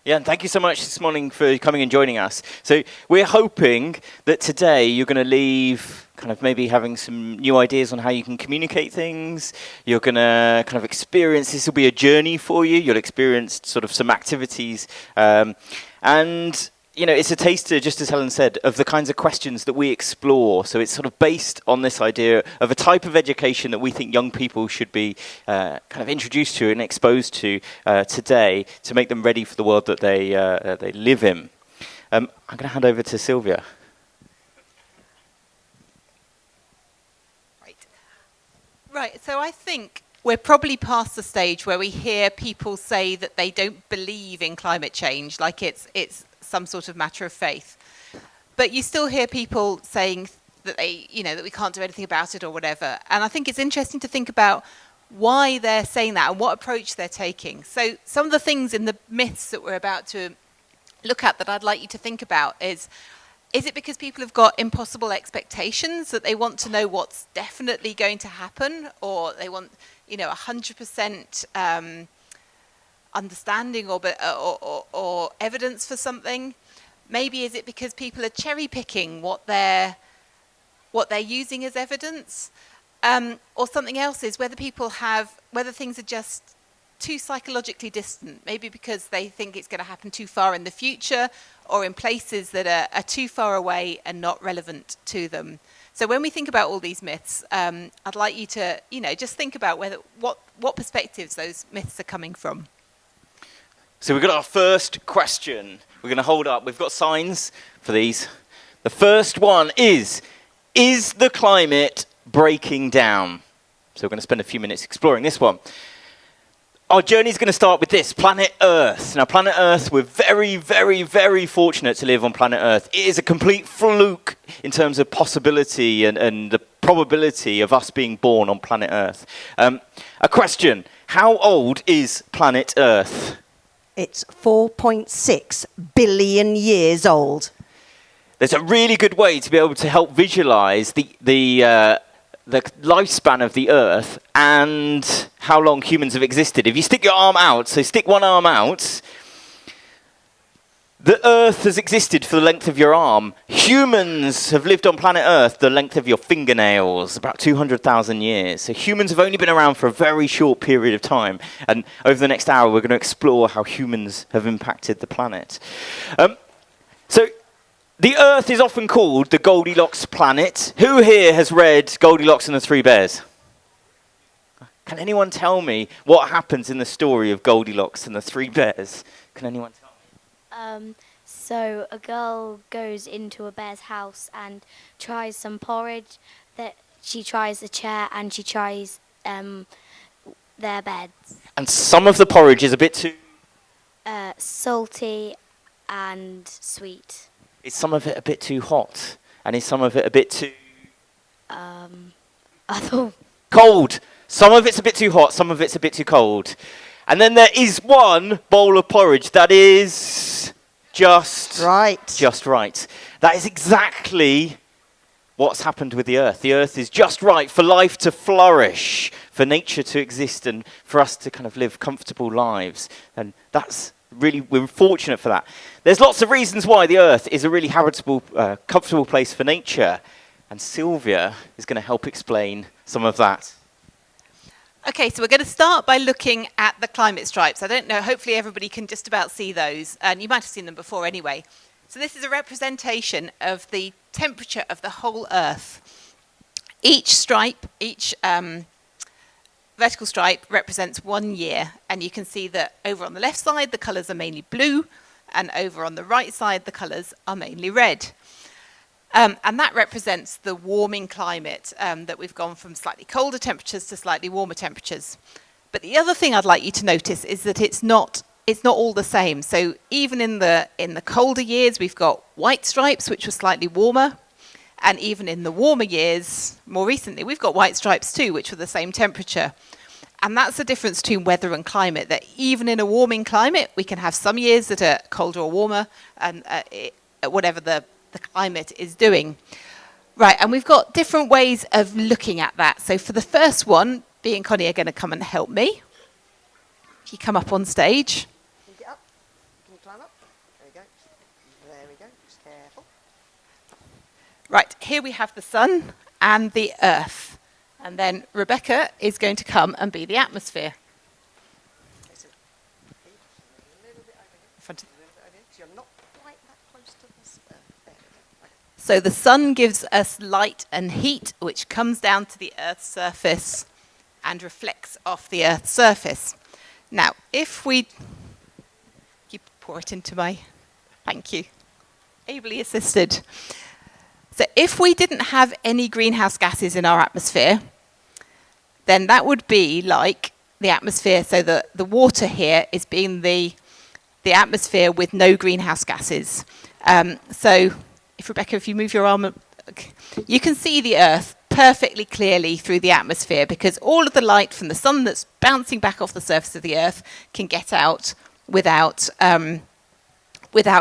Yeah, and thank you so much this morning for coming and joining us. So we're hoping that today you're going to leave kind of maybe having some new ideas on how you can communicate things. You're going to kind of experience, this will be a journey for you. You'll experience sort of some activities. And you know, it's a taster, just as Helen said, of the kinds of questions that we explore. So it's sort of based on this idea of a type of education that we think young people should be kind of introduced to and exposed to today to make them ready for the world that they live in. I'm going to hand over to Sylvia. Right, so I think we're probably past the stage where we hear people say that they don't believe in climate change, like it's some sort of matter of faith. But you still hear people saying that that we can't do anything about it or whatever. And I think it's interesting to think about why they're saying that and what approach they're taking. So some of the things in the myths that we're about to look at that I'd like you to think about is it because people have got impossible expectations that they want to know what's definitely going to happen, or they want 100% understanding or evidence for something? Maybe is it because people are cherry picking what they're using as evidence, or something else is whether things are just too psychologically distant, maybe because they think it's going to happen too far in the future or in places that are too far away and not relevant to them. So when we think about all these myths, I'd like you to just think about what perspectives those myths are coming from. So we've got our first question. We're going to hold up. We've got signs for these. The first one is the climate breaking down? So we're going to spend a few minutes exploring this one. Our journey is going to start with this, planet Earth. Now, planet Earth, we're very, very, very fortunate to live on planet Earth. It is a complete fluke in terms of possibility and the probability of us being born on planet Earth. A question, how old is planet Earth? It's 4.6 billion years old. There's a really good way to be able to help visualize the lifespan of the Earth and how long humans have existed. If you stick your arm out, so stick one arm out, the Earth has existed for the length of your arm. Humans have lived on planet Earth the length of your fingernails, about 200,000 years. So humans have only been around for a very short period of time. And over the next hour, we're going to explore how humans have impacted the planet. So the Earth is often called the Goldilocks planet. Who here has read Goldilocks and the Three Bears? Can anyone tell me what happens in the story of Goldilocks and the Three Bears? Can anyone tell me? So a girl goes into a bear's house and tries some porridge. That she tries a chair and she tries their beds. And some of the porridge is a bit too salty and sweet. Is some of it a bit too hot? And is some of it a bit too cold? Some of it's a bit too hot, some of it's a bit too cold. And then there is one bowl of porridge that is just right. Just right. That is exactly what's happened with the Earth. The Earth is just right for life to flourish, for nature to exist, and for us to kind of live comfortable lives. And that's really, we're fortunate for that. There's lots of reasons why the Earth is a really habitable, comfortable place for nature. And Sylvia is going to help explain some of that. Okay, so we're going to start by looking at the climate stripes. I don't know, hopefully everybody can just about see those, and you might have seen them before anyway. So this is a representation of the temperature of the whole Earth. Each stripe, each vertical stripe represents 1 year, and you can see that over on the left side the colours are mainly blue, and over on the right side the colours are mainly red. And that represents the warming climate, that we've gone from slightly colder temperatures to slightly warmer temperatures. But the other thing I'd like you to notice is that it's not all the same. So even in the colder years, we've got white stripes, which were slightly warmer. And even in the warmer years, more recently, we've got white stripes too, which were the same temperature. And that's the difference between weather and climate, that even in a warming climate, we can have some years that are colder or warmer, and whatever the climate is doing. Right, and we've got different ways of looking at that. So for the first one, Bea and Connie are going to come and help me. If you come up on stage. line up. There we go. There we go. Just careful. Right, here we have the sun and the earth. And then Rebecca is going to come and be the atmosphere. Okay, so keep a little bit over here. Front of- A little bit over here. So you're not quite that close to this. There we go. Okay. So the sun gives us light and heat, which comes down to the earth's surface and reflects off the earth's surface. Now, if we... You pour it into my... Thank you. Ably assisted. So if we didn't have any greenhouse gases in our atmosphere, then that would be like the atmosphere. So the water here is being the atmosphere with no greenhouse gases. So if Rebecca, if you move your arm, you can see the Earth perfectly clearly through the atmosphere because all of the light from the sun that's bouncing back off the surface of the Earth can get out without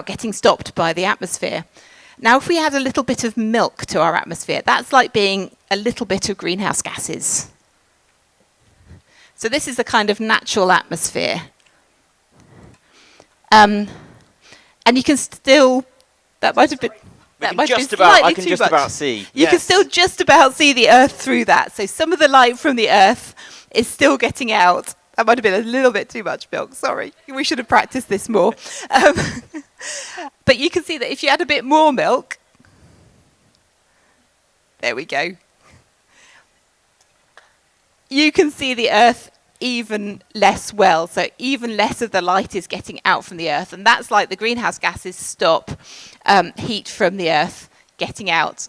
getting stopped by the atmosphere. Now, if we add a little bit of milk to our atmosphere, that's like being a little bit of greenhouse gases. So this is a kind of natural atmosphere. And you can still, that might have been, that might have been slightly I can too just much. about see. You can still just about see the Earth through that. So some of the light from the Earth is still getting out. That might have been a little bit too much milk, sorry. We should have practiced this more. But you can see that if you add a bit more milk, there we go. You can see the Earth even less well. So even less of the light is getting out from the Earth. And that's like the greenhouse gases stop heat from the Earth getting out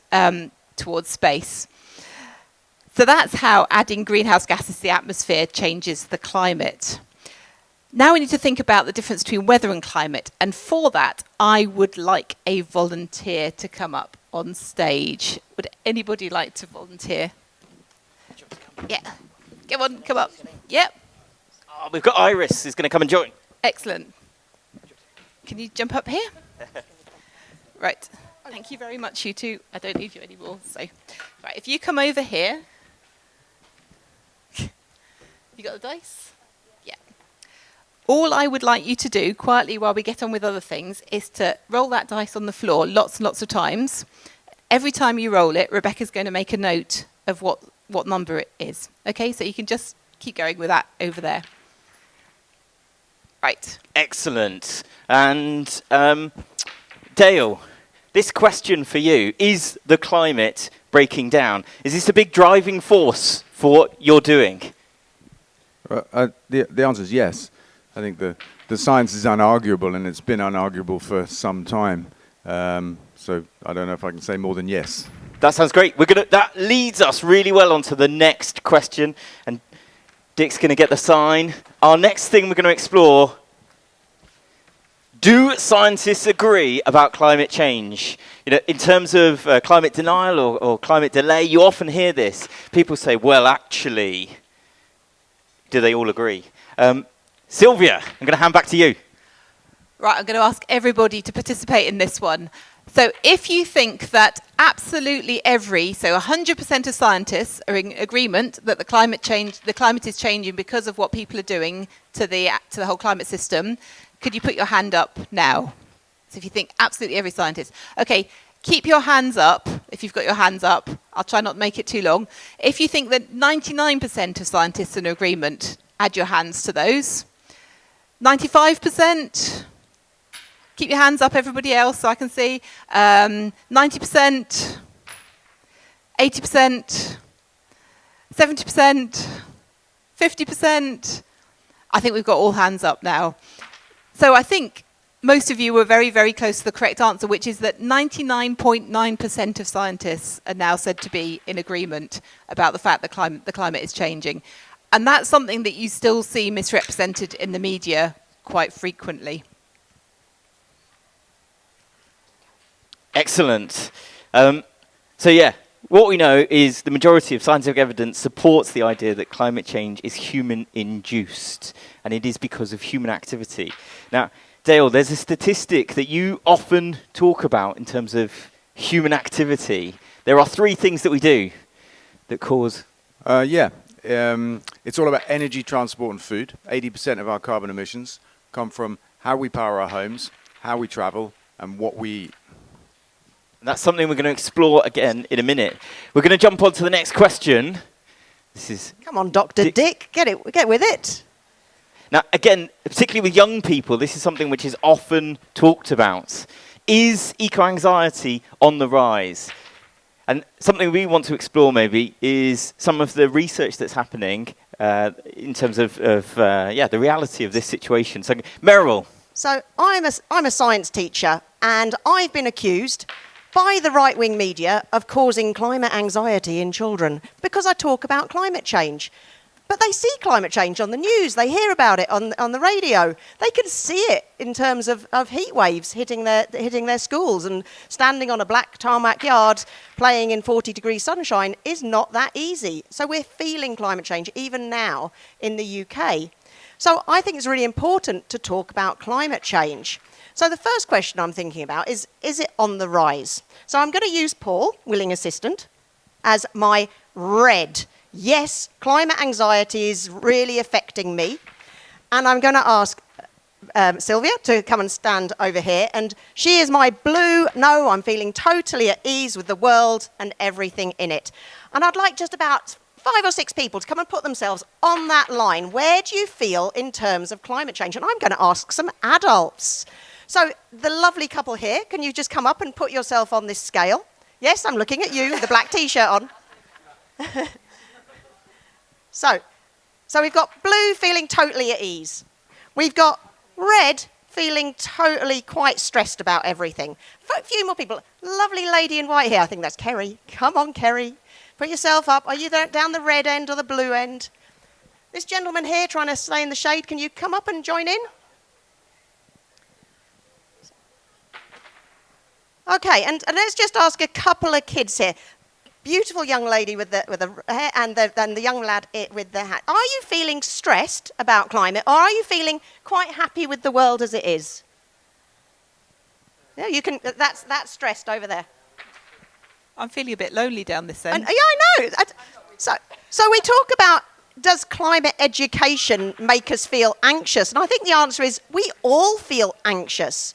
towards space. So that's how adding greenhouse gases to the atmosphere changes the climate. Now we need to think about the difference between weather and climate. And for that, I would like a volunteer to come up on stage. Would anybody like to volunteer? Yeah. Come on, come up. Yep. Oh, we've got Iris who's going to come and join. Excellent. Can you jump up here? Right. Thank you very much, you two. I don't need you anymore. So, right, if you come over here. You got the dice? Yeah. All I would like you to do, quietly while we get on with other things, is to roll that dice on the floor lots and lots of times. Every time you roll it, Rebecca's going to make a note of what number it is. Okay, so you can just keep going with that over there. Right. Excellent. And Dale, this question for you, is the climate breaking down? Is this a big driving force for what you're doing? The answer is yes. I think the science is unarguable, and it's been unarguable for some time. So I don't know if I can say more than yes. That sounds great. That leads us really well onto the next question, and Dick's going to get the sign. Our next thing we're going to explore: do scientists agree about climate change? You know, in terms of climate denial or climate delay, you often hear this. People say, "Well, actually." Do they all agree? Sylvia, I'm going to hand back to you. Right, I'm going to ask everybody to participate in this one. So if you think that absolutely so 100% of scientists are in agreement that the climate is changing because of what people are doing to the whole climate system, could you put your hand up now? So if you think absolutely every scientist. Okay, keep your hands up if you've got your hands up. I'll try not to make it too long. If you think that 99% of scientists are in agreement, add your hands to those. 95%? Keep your hands up, everybody else, so I can see. 90%? 80%? 70%? 50%? I think we've got all hands up now. So I think most of you were very, very close to the correct answer, which is that 99.9% of scientists are now said to be in agreement about the fact that the climate is changing. And that's something that you still see misrepresented in the media quite frequently. Excellent. So yeah, what we know is the majority of scientific evidence supports the idea that climate change is human-induced, and it is because of human activity. Now, Dale, there's a statistic that you often talk about in terms of human activity. There are 3 things that we do that cause... It's all about energy, transport and food. 80% of our carbon emissions come from how we power our homes, how we travel, and what we eat. That's something we're going to explore again in a minute. We're going to jump on to the next question. This is Come on, Dr. Dick, get with it. now, again, particularly with young people, this is something which is often talked about. Is eco-anxiety on the rise? And something we want to explore maybe is some of the research that's happening in terms of the reality of this situation. So, Meryl. So I'm a science teacher, and I've been accused by the right-wing media of causing climate anxiety in children because I talk about climate change. But they see climate change on the news, they hear about it on the radio, they can see it in terms of heat waves hitting their schools, and standing on a black tarmac yard playing in 40-degree sunshine is not that easy. So we're feeling climate change even now in the UK. So I think it's really important to talk about climate change. So the first question I'm thinking about is it on the rise? So I'm going to use Paul, willing assistant, as my red. Yes, climate anxiety is really affecting me. And I'm going to ask Sylvia to come and stand over here. And she is my blue. No, I'm feeling totally at ease with the world and everything in it. And I'd like just about 5 or 6 people to come and put themselves on that line. Where do you feel in terms of climate change? And I'm going to ask some adults. So the lovely couple here, can you just come up and put yourself on this scale? Yes, I'm looking at you with the black T-shirt on. So we've got blue feeling totally at ease. We've got red feeling totally quite stressed about everything. A few more people. Lovely lady in white here. I think that's Kerry. Come on, Kerry. Put yourself up. Are you down the red end or the blue end? This gentleman here trying to stay in the shade, can you come up and join in? Okay, and let's just ask a couple of kids here. Beautiful young lady with the hair and the young lad with the hat. Are you feeling stressed about climate, or are you feeling quite happy with the world as it is? Yeah, you can. That's stressed over there. I'm feeling a bit lonely down this end. And, yeah, I know. So we talk about, does climate education make us feel anxious? And I think the answer is we all feel anxious.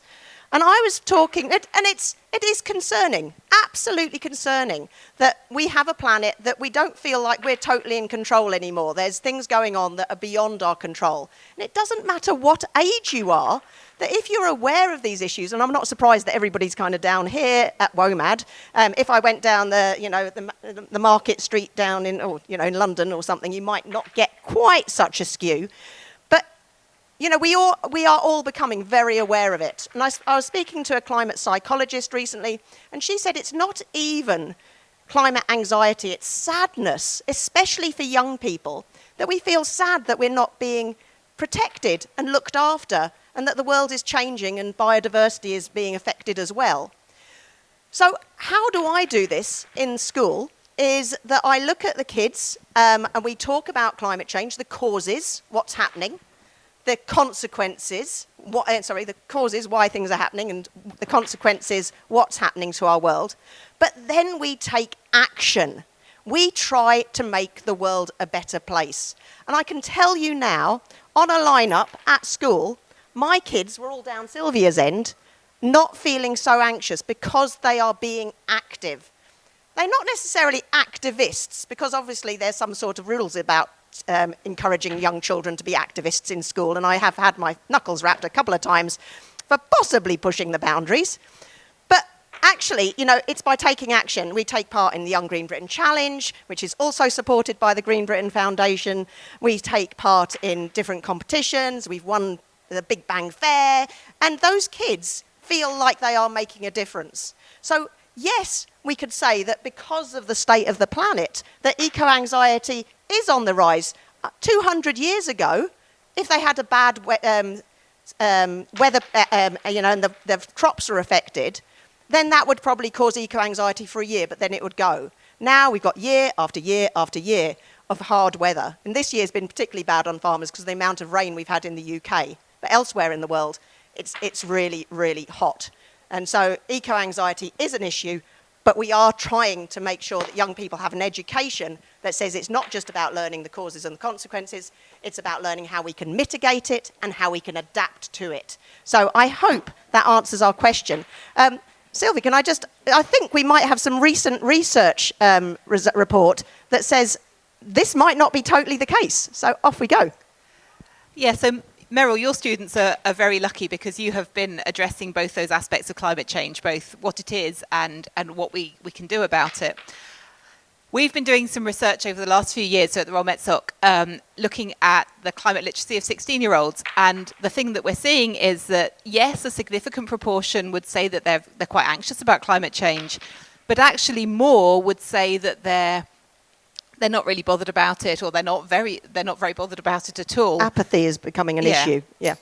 And I was talking, and it is concerning, absolutely concerning, that we have a planet that we don't feel like we're totally in control anymore. There's things going on that are beyond our control. And it doesn't matter what age you are, that if you're aware of these issues, and I'm not surprised that everybody's kind of down here at WOMAD. If I went down the Market Street down in London or something, you might not get quite such a skew. We are all becoming very aware of it. And I was speaking to a climate psychologist recently, and she said it's not even climate anxiety, it's sadness, especially for young people, that we feel sad that we're not being protected and looked after, and that the world is changing and biodiversity is being affected as well. So how do I do this in school? Is that I look at the kids and we talk about climate change, the causes, what's happening, the consequences, the causes, why things are happening, and the consequences, what's happening to our world. But then we take action. We try to make the world a better place. And I can tell you now, on a lineup at school, my kids were all down Sylvia's end, not feeling so anxious because they are being active. They're not necessarily activists, because obviously there's some sort of rules about encouraging young children to be activists in school, and I have had my knuckles rapped a couple of times for possibly pushing the boundaries. But actually, it's by taking action. We take part in the Young Green Britain Challenge, which is also supported by the Green Britain Foundation. We take part in different competitions. We've won the Big Bang Fair, and those kids feel like they are making a difference. So yes, we could say that because of the state of the planet, that eco-anxiety is on the rise. 200 years ago, if they had a bad weather, and the crops are affected, then that would probably cause eco-anxiety for a year, but then it would go. Now we've got year after year after year of hard weather. And this year's been particularly bad on farmers because of the amount of rain we've had in the UK. But elsewhere in the world, it's really, really hot. And so eco-anxiety is an issue, but we are trying to make sure that young people have an education that says it's not just about learning the causes and the consequences, it's about learning how we can mitigate it and how we can adapt to it. So I hope that answers our question. Sylvia, I think we might have some recent research report that says this might not be totally the case. So off we go. Yeah, so Meryl, your students are very lucky because you have been addressing both those aspects of climate change, both what it is and what we can do about it. We've been doing some research over the last few years, so at the Royal Met Soc, looking at the climate literacy of 16-year-olds. And the thing that we're seeing is that, yes, a significant proportion would say that they're quite anxious about climate change, but actually more would say that they're not really bothered about it, or they're not very bothered about it at all. Apathy is becoming an issue. Yeah.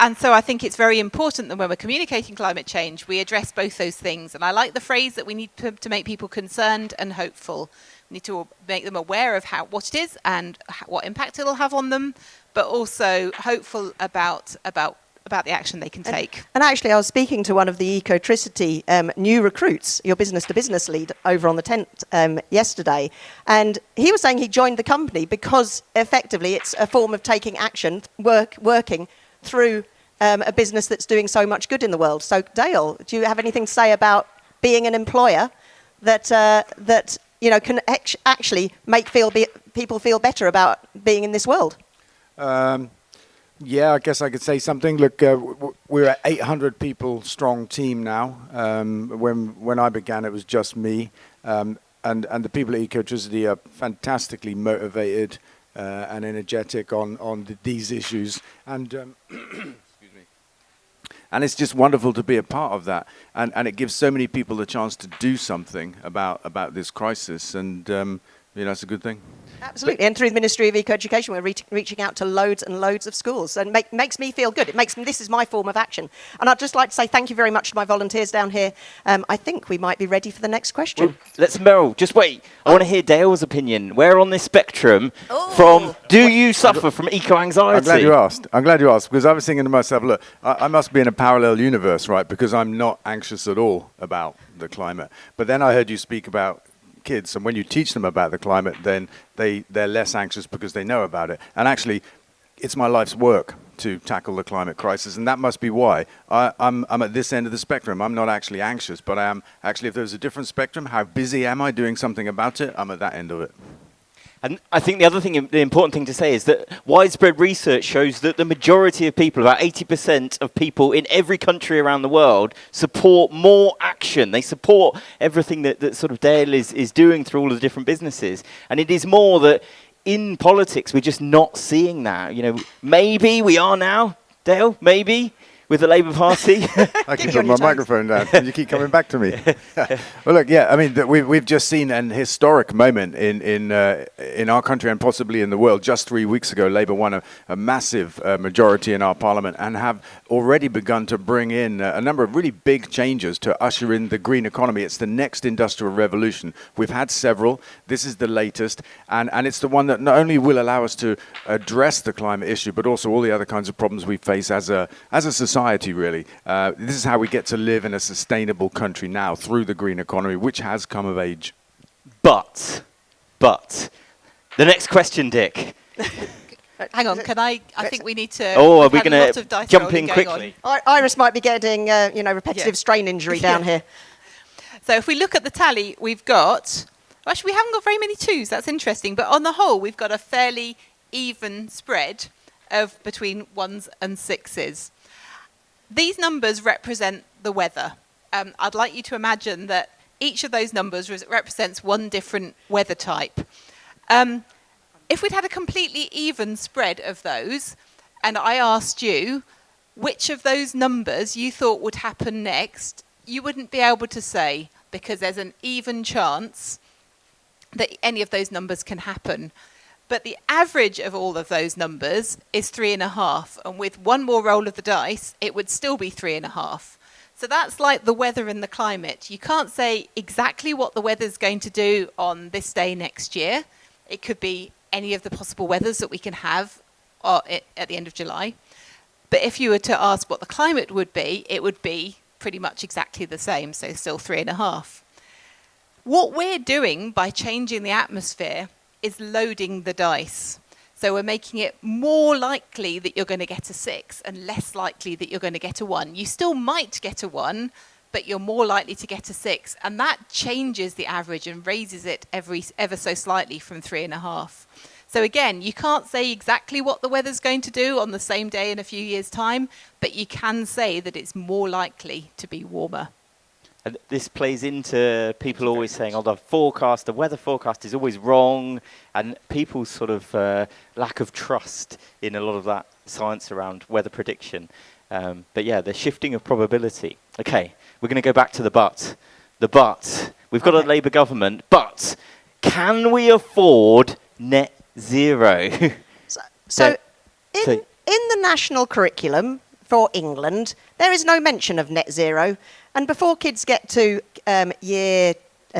And so I think it's very important that when we're communicating climate change, we address both those things. And I like the phrase that we need to make people concerned and hopeful. We need to make them aware of what it is and what impact it'll have on them, but also hopeful about the action they can take. And actually, I was speaking to one of the Ecotricity new recruits, your business-to-business lead, over on the tent yesterday, and he was saying he joined the company because effectively it's a form of taking action, working through a business that's doing so much good in the world. So, Dale, do you have anything to say about being an employer that can actually make people feel better about being in this world? Yeah, I guess I could say something. Look, we're an 800 people strong team now. When I began, it was just me, and the people at Ecotricity are fantastically motivated and energetic on these issues, and excuse me. And it's just wonderful to be a part of that, and it gives so many people the chance to do something about this crisis, and it's a good thing. Absolutely, and through the Ministry of Eco-Education, we're reaching out to loads and loads of schools, and makes me feel good. This is my form of action. And I'd just like to say thank you very much to my volunteers down here. I think we might be ready for the next question. Well, let's, Meryl, just wait. I want to hear Dale's opinion. Where on this spectrum from do you suffer from eco-anxiety? I'm glad you asked, because I was thinking to myself, look, I must be in a parallel universe, right? Because I'm not anxious at all about the climate. But then I heard you speak about kids, and when you teach them about the climate, then they're less anxious because they know about it. And actually, it's my life's work to tackle the climate crisis, and that must be why I'm at this end of the spectrum. I'm not actually anxious, but I am actually, if there's a different spectrum, how busy am I doing something about it? I'm at that end of it. And I think the important thing to say is that widespread research shows that the majority of people, about 80% of people in every country around the world, support more action. They support everything that sort of Dale is doing through all of the different businesses. And it is more that in politics, we're just not seeing that. Maybe we are now, Dale, maybe. With the Labour Party. I keep putting my microphone down. And you keep coming back to me. Well, look, yeah, I mean, we've just seen an historic moment in our country and possibly in the world. Just 3 weeks ago, Labour won a massive majority in our parliament and have already begun to bring in a number of really big changes to usher in the green economy. It's the next industrial revolution. We've had several. This is the latest. And it's the one that not only will allow us to address the climate issue, but also all the other kinds of problems we face as a society. Really. This is how we get to live in a sustainable country now through the green economy, which has come of age. But, the next question, Dick. Hang on, I think we need to... Oh, are we going to jump in quickly? Iris might be getting, repetitive strain injury down here. So if we look at the tally, we've got... Actually, we haven't got very many twos. That's interesting. But on the whole, we've got a fairly even spread of between ones and sixes. These numbers represent the weather. I'd like you to imagine that each of those numbers represents one different weather type. If we'd had a completely even spread of those, and I asked you which of those numbers you thought would happen next, you wouldn't be able to say, because there's an even chance that any of those numbers can happen. But the average of all of those numbers is 3.5. And with one more roll of the dice, it would still be 3.5. So that's like the weather and the climate. You can't say exactly what the weather's going to do on this day next year. It could be any of the possible weathers that we can have at the end of July. But if you were to ask what the climate would be, it would be pretty much exactly the same. So still 3.5. What we're doing by changing the atmosphere is loading the dice. So we're making it more likely that you're going to get a 6 and less likely that you're going to get a 1. You still might get a 1, but you're more likely to get a 6. And that changes the average and raises it ever so slightly from 3.5. So again, you can't say exactly what the weather's going to do on the same day in a few years' time, but you can say that it's more likely to be warmer. And this plays into people always saying, oh, the weather forecast is always wrong, and people's sort of lack of trust in a lot of that science around weather prediction. But yeah, the shifting of probability. Okay, we're going to go back to the but. The but. We've got a Labour government, but can we afford net zero? So in the national curriculum for England, there is no mention of net zero. And before kids get to year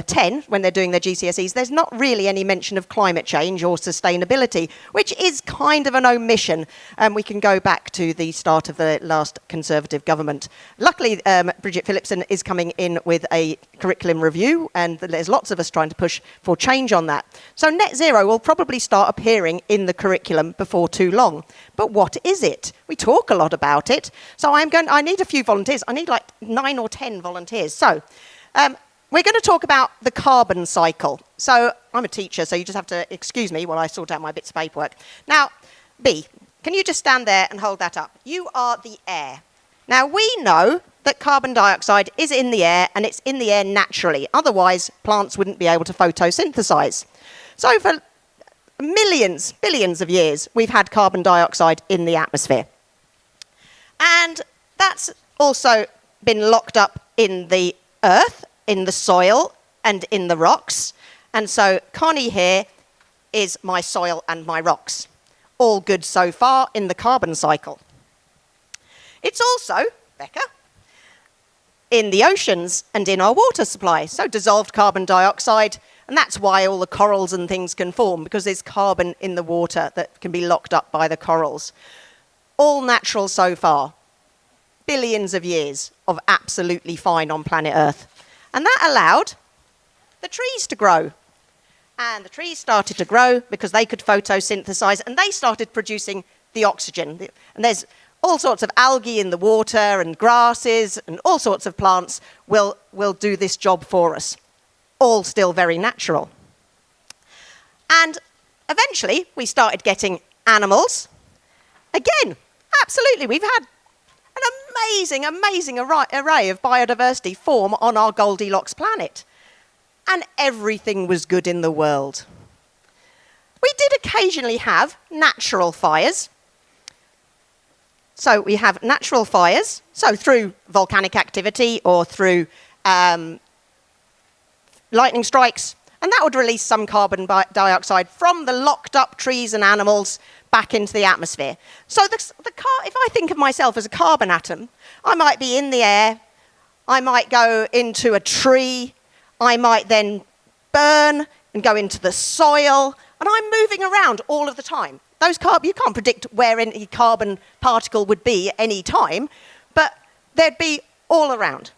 10, when they're doing their GCSEs, there's not really any mention of climate change or sustainability, which is kind of an omission. We can go back to the start of the last Conservative government. Luckily, Bridget Phillipson is coming in with a curriculum review, and there's lots of us trying to push for change on that. So net zero will probably start appearing in the curriculum before too long. But what is it? We talk a lot about it. So I need a few volunteers. I need like 9 or 10 volunteers. So we're going to talk about the carbon cycle. So I'm a teacher, so you just have to excuse me while I sort out my bits of paperwork. Now, B, can you just stand there and hold that up? You are the air. Now, we know that carbon dioxide is in the air, and it's in the air naturally. Otherwise, plants wouldn't be able to photosynthesize. So for millions, billions of years, we've had carbon dioxide in the atmosphere. And that's also been locked up in the earth, in the soil, and in the rocks. And so Connie here is my soil and my rocks. All good so far in the carbon cycle. It's also, Becca, in the oceans and in our water supply. So dissolved carbon dioxide, and that's why all the corals and things can form, because there's carbon in the water that can be locked up by the corals. All natural so far. Billions of years of absolutely fine on planet Earth. And that allowed the trees to grow. And the trees started to grow because they could photosynthesize, and they started producing the oxygen. And there's all sorts of algae in the water, and grasses, and all sorts of plants will do this job for us. All still very natural. And eventually, we started getting animals. Again, absolutely, we've had an amazing array of biodiversity form on our Goldilocks planet. And everything was good in the world. We did occasionally have natural fires. So we have natural fires, so through volcanic activity or through lightning strikes, and that would release some carbon dioxide from the locked up trees and animals back into the atmosphere. So if I think of myself as a carbon atom, I might be in the air, I might go into a tree, I might then burn and go into the soil, and I'm moving around all of the time. You can't predict where any carbon particle would be at any time, but they'd be all around.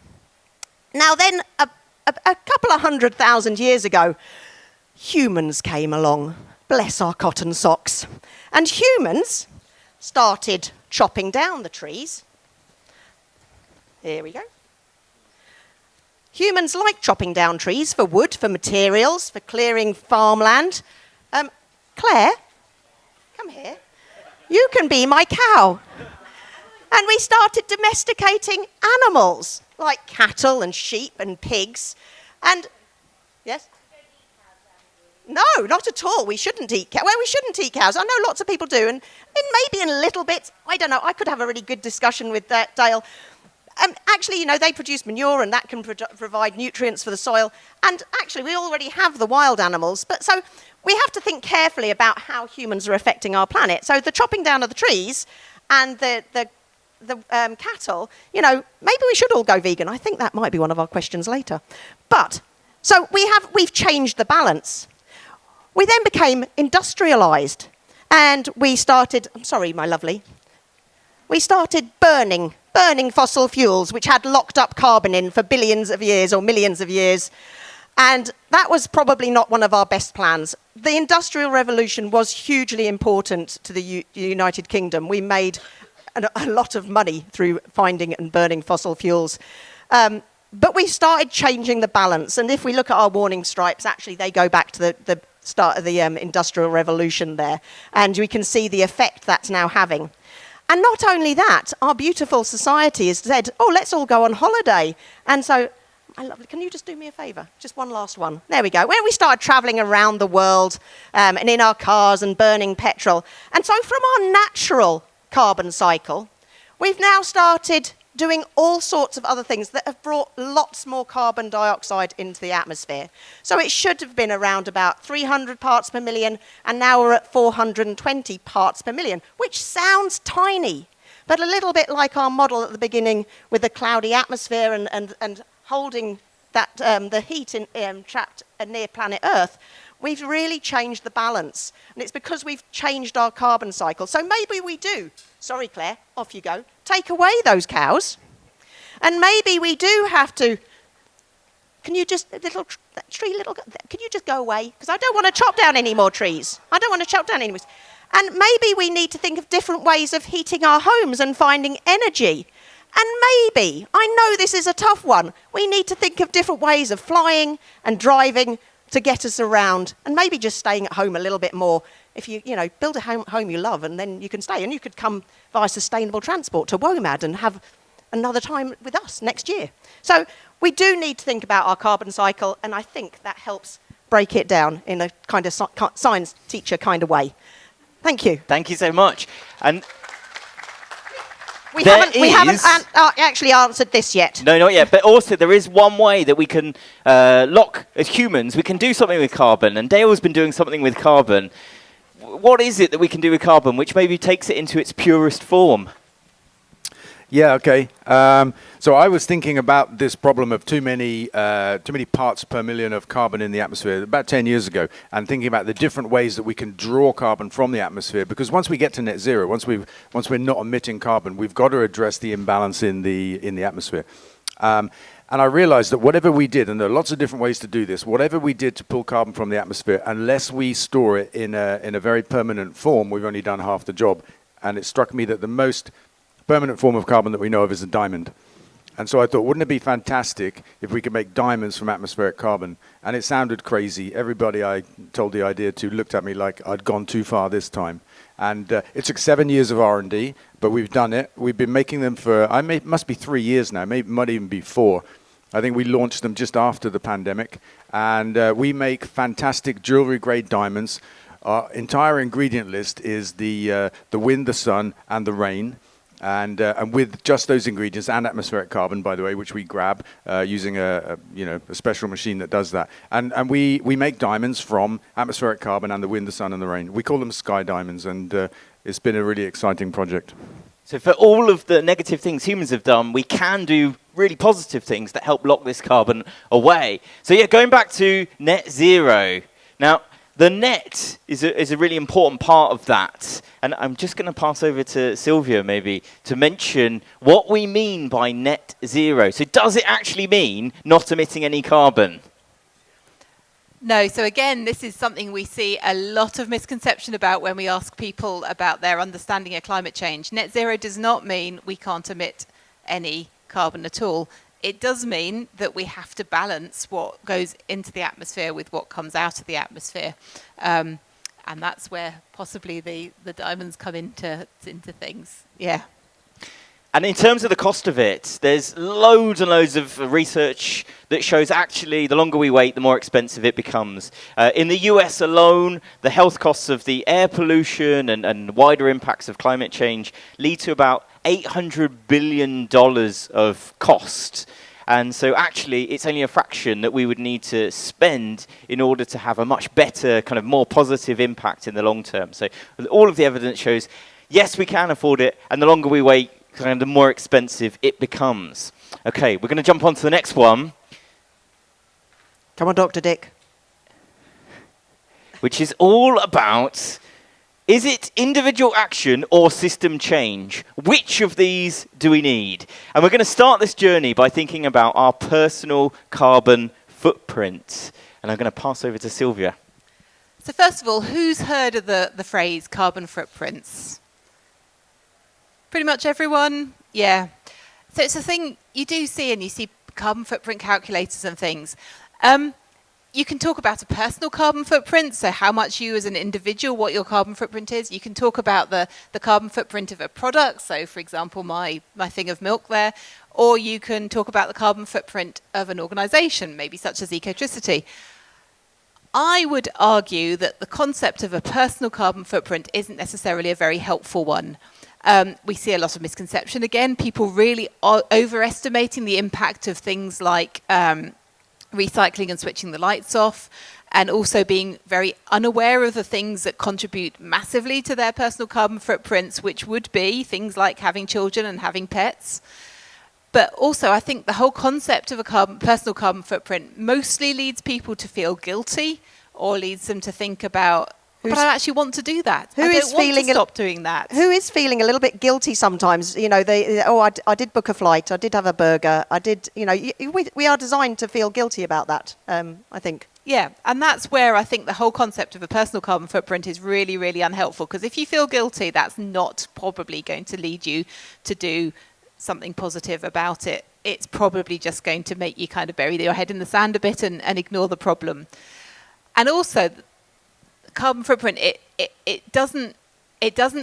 Now then, a couple of 100,000 years ago, humans came along. Bless our cotton socks. And humans started chopping down the trees. Here we go. Humans like chopping down trees for wood, for materials, for clearing farmland. Claire, come here. You can be my cow. And we started domesticating animals, like cattle and sheep and pigs. And, yes? No, not at all. We shouldn't eat cows. Well, we shouldn't eat cows. I know lots of people do, and maybe in little bits. I don't know. I could have a really good discussion with Dale. Actually, they produce manure, and that can provide nutrients for the soil. And actually, we already have the wild animals. But so we have to think carefully about how humans are affecting our planet. So the chopping down of the trees and the cattle, maybe we should all go vegan. I think that might be one of our questions later. But so we've changed the balance. We then became industrialized, and we started, I'm sorry, my lovely, we started burning fossil fuels, which had locked up carbon in for billions of years or millions of years. And that was probably not one of our best plans. The Industrial Revolution was hugely important to the United Kingdom. We made a lot of money through finding and burning fossil fuels. But we started changing the balance. And if we look at our warning stripes, actually they go back to the start of the Industrial Revolution there. And we can see the effect that's now having. And not only that, our beautiful society has said, oh, let's all go on holiday. And so, can you just do me a favour? Just one last one. There we go. When we started travelling around the world and in our cars and burning petrol. And so from our natural carbon cycle, we've now started doing all sorts of other things that have brought lots more carbon dioxide into the atmosphere. So it should have been around about 300 parts per million, and now we're at 420 parts per million, which sounds tiny, but a little bit like our model at the beginning with the cloudy atmosphere and holding that the heat trapped near planet Earth. We've really changed the balance, and it's because we've changed our carbon cycle. So maybe we do, sorry Claire, off you go, take away those cows, and maybe we do have to, can you just, can you just go away? Because I don't want to chop down any more trees. I don't want to chop down any more. And maybe we need to think of different ways of heating our homes and finding energy. And maybe, I know this is a tough one, we need to think of different ways of flying and driving to get us around, and maybe just staying at home a little bit more. If you build a home you love, and then you can stay, and you could come via sustainable transport to WOMAD and have another time with us next year. So we do need to think about our carbon cycle, and I think that helps break it down in a kind of science teacher kind of way. Thank you. Thank you so much. And we haven't actually answered this yet. No, not yet. But also, there is one way that we can lock, as humans, we can do something with carbon. And Dale's been doing something with carbon. What is it that we can do with carbon, which maybe takes it into its purest form? Yeah, okay. So I was thinking about this problem of too many parts per million of carbon in the atmosphere about 10 years ago, and thinking about the different ways that we can draw carbon from the atmosphere. Because once we get to net zero, once we're not emitting carbon, we've got to address the imbalance in the atmosphere. And I realized that whatever we did, and there are lots of different ways to do this, whatever we did to pull carbon from the atmosphere, unless we store it in a very permanent form, we've only done half the job. And it struck me that the most permanent form of carbon that we know of is a diamond. And so I thought, wouldn't it be fantastic if we could make diamonds from atmospheric carbon? And it sounded crazy. Everybody I told the idea to looked at me like I'd gone too far this time. And it took 7 years of R&D, but we've done it. We've been making them for, must be 3 years now, might even be 4. I think we launched them just after the pandemic. And we make fantastic jewelry-grade diamonds. Our entire ingredient list is the wind, the sun, and the rain. And with just those ingredients and atmospheric carbon, by the way, which we grab using a special machine that does that. And we make diamonds from atmospheric carbon and the wind, the sun, and the rain. We call them sky diamonds, and it's been a really exciting project. So for all of the negative things humans have done, we can do really positive things that help lock this carbon away. So yeah, going back to net zero. Now, the net is a really important part of that. And I'm just going to pass over to Sylvia, maybe, to mention what we mean by net zero. So does it actually mean not emitting any carbon? No, so again, this is something we see a lot of misconception about when we ask people about their understanding of climate change. Net zero does not mean we can't emit any carbon at all. It does mean that we have to balance what goes into the atmosphere with what comes out of the atmosphere. And that's where possibly the diamonds come into things. Yeah. And in terms of the cost of it, there's loads and loads of research that shows actually the longer we wait, the more expensive it becomes. In the US alone, the health costs of the air pollution and wider impacts of climate change lead to about $800 billion of cost. And so actually, it's only a fraction that we would need to spend in order to have a much better, kind of more positive impact in the long term. So all of the evidence shows, yes, we can afford it, and the longer we wait, kind of the more expensive it becomes. Okay, we're going to jump on to the next one. Come on, Dr. Dick. Which is all about, is it individual action or system change? Which of these do we need? And we're going to start this journey by thinking about our personal carbon footprint. And I'm going to pass over to Sylvia. So first of all, who's heard of the phrase carbon footprints? Pretty much everyone? Yeah. So it's a thing you do see, and you see carbon footprint calculators and things. You can talk about a personal carbon footprint, so how much you as an individual, what your carbon footprint is. You can talk about the carbon footprint of a product, so for example, my thing of milk there. Or you can talk about the carbon footprint of an organisation, maybe such as Ecotricity. I would argue that the concept of a personal carbon footprint isn't necessarily a very helpful one. We see a lot of misconception again, people really are overestimating the impact of things like recycling and switching the lights off, and also being very unaware of the things that contribute massively to their personal carbon footprints, which would be things like having children and having pets. But also, I think the whole concept of a personal carbon footprint mostly leads people to feel guilty, or leads them to think about, but I actually want to do that. I don't want to stop doing that. Who is feeling a little bit guilty sometimes? You know, I did book a flight, I did have a burger, I did, you know, we are designed to feel guilty about that, I think. Yeah, and that's where I think the whole concept of a personal carbon footprint is really, really unhelpful, because if you feel guilty, that's not probably going to lead you to do something positive about it. It's probably just going to make you kind of bury your head in the sand a bit and ignore the problem. And also, carbon footprint, it doesn't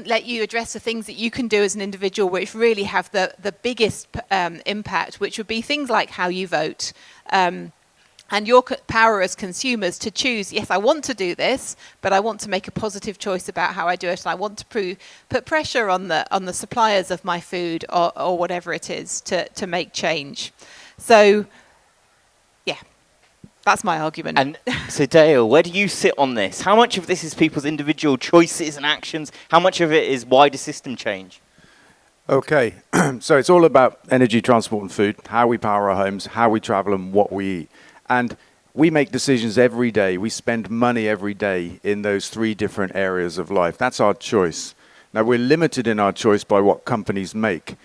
let you address the things that you can do as an individual which really have the biggest impact, which would be things like how you vote, and your power as consumers to choose, yes, I want to do this, but I want to make a positive choice about how I do it, and I want to put pressure on the suppliers of my food or whatever it is to make change. So, yeah. That's my argument. And so, Dale, where do you sit on this? How much of this is people's individual choices and actions? How much of it is wider system change? Okay, so it's all about energy, transport and food, how we power our homes, how we travel and what we eat. And we make decisions every day. We spend money every day in those three different areas of life. That's our choice. Now, we're limited in our choice by what companies make,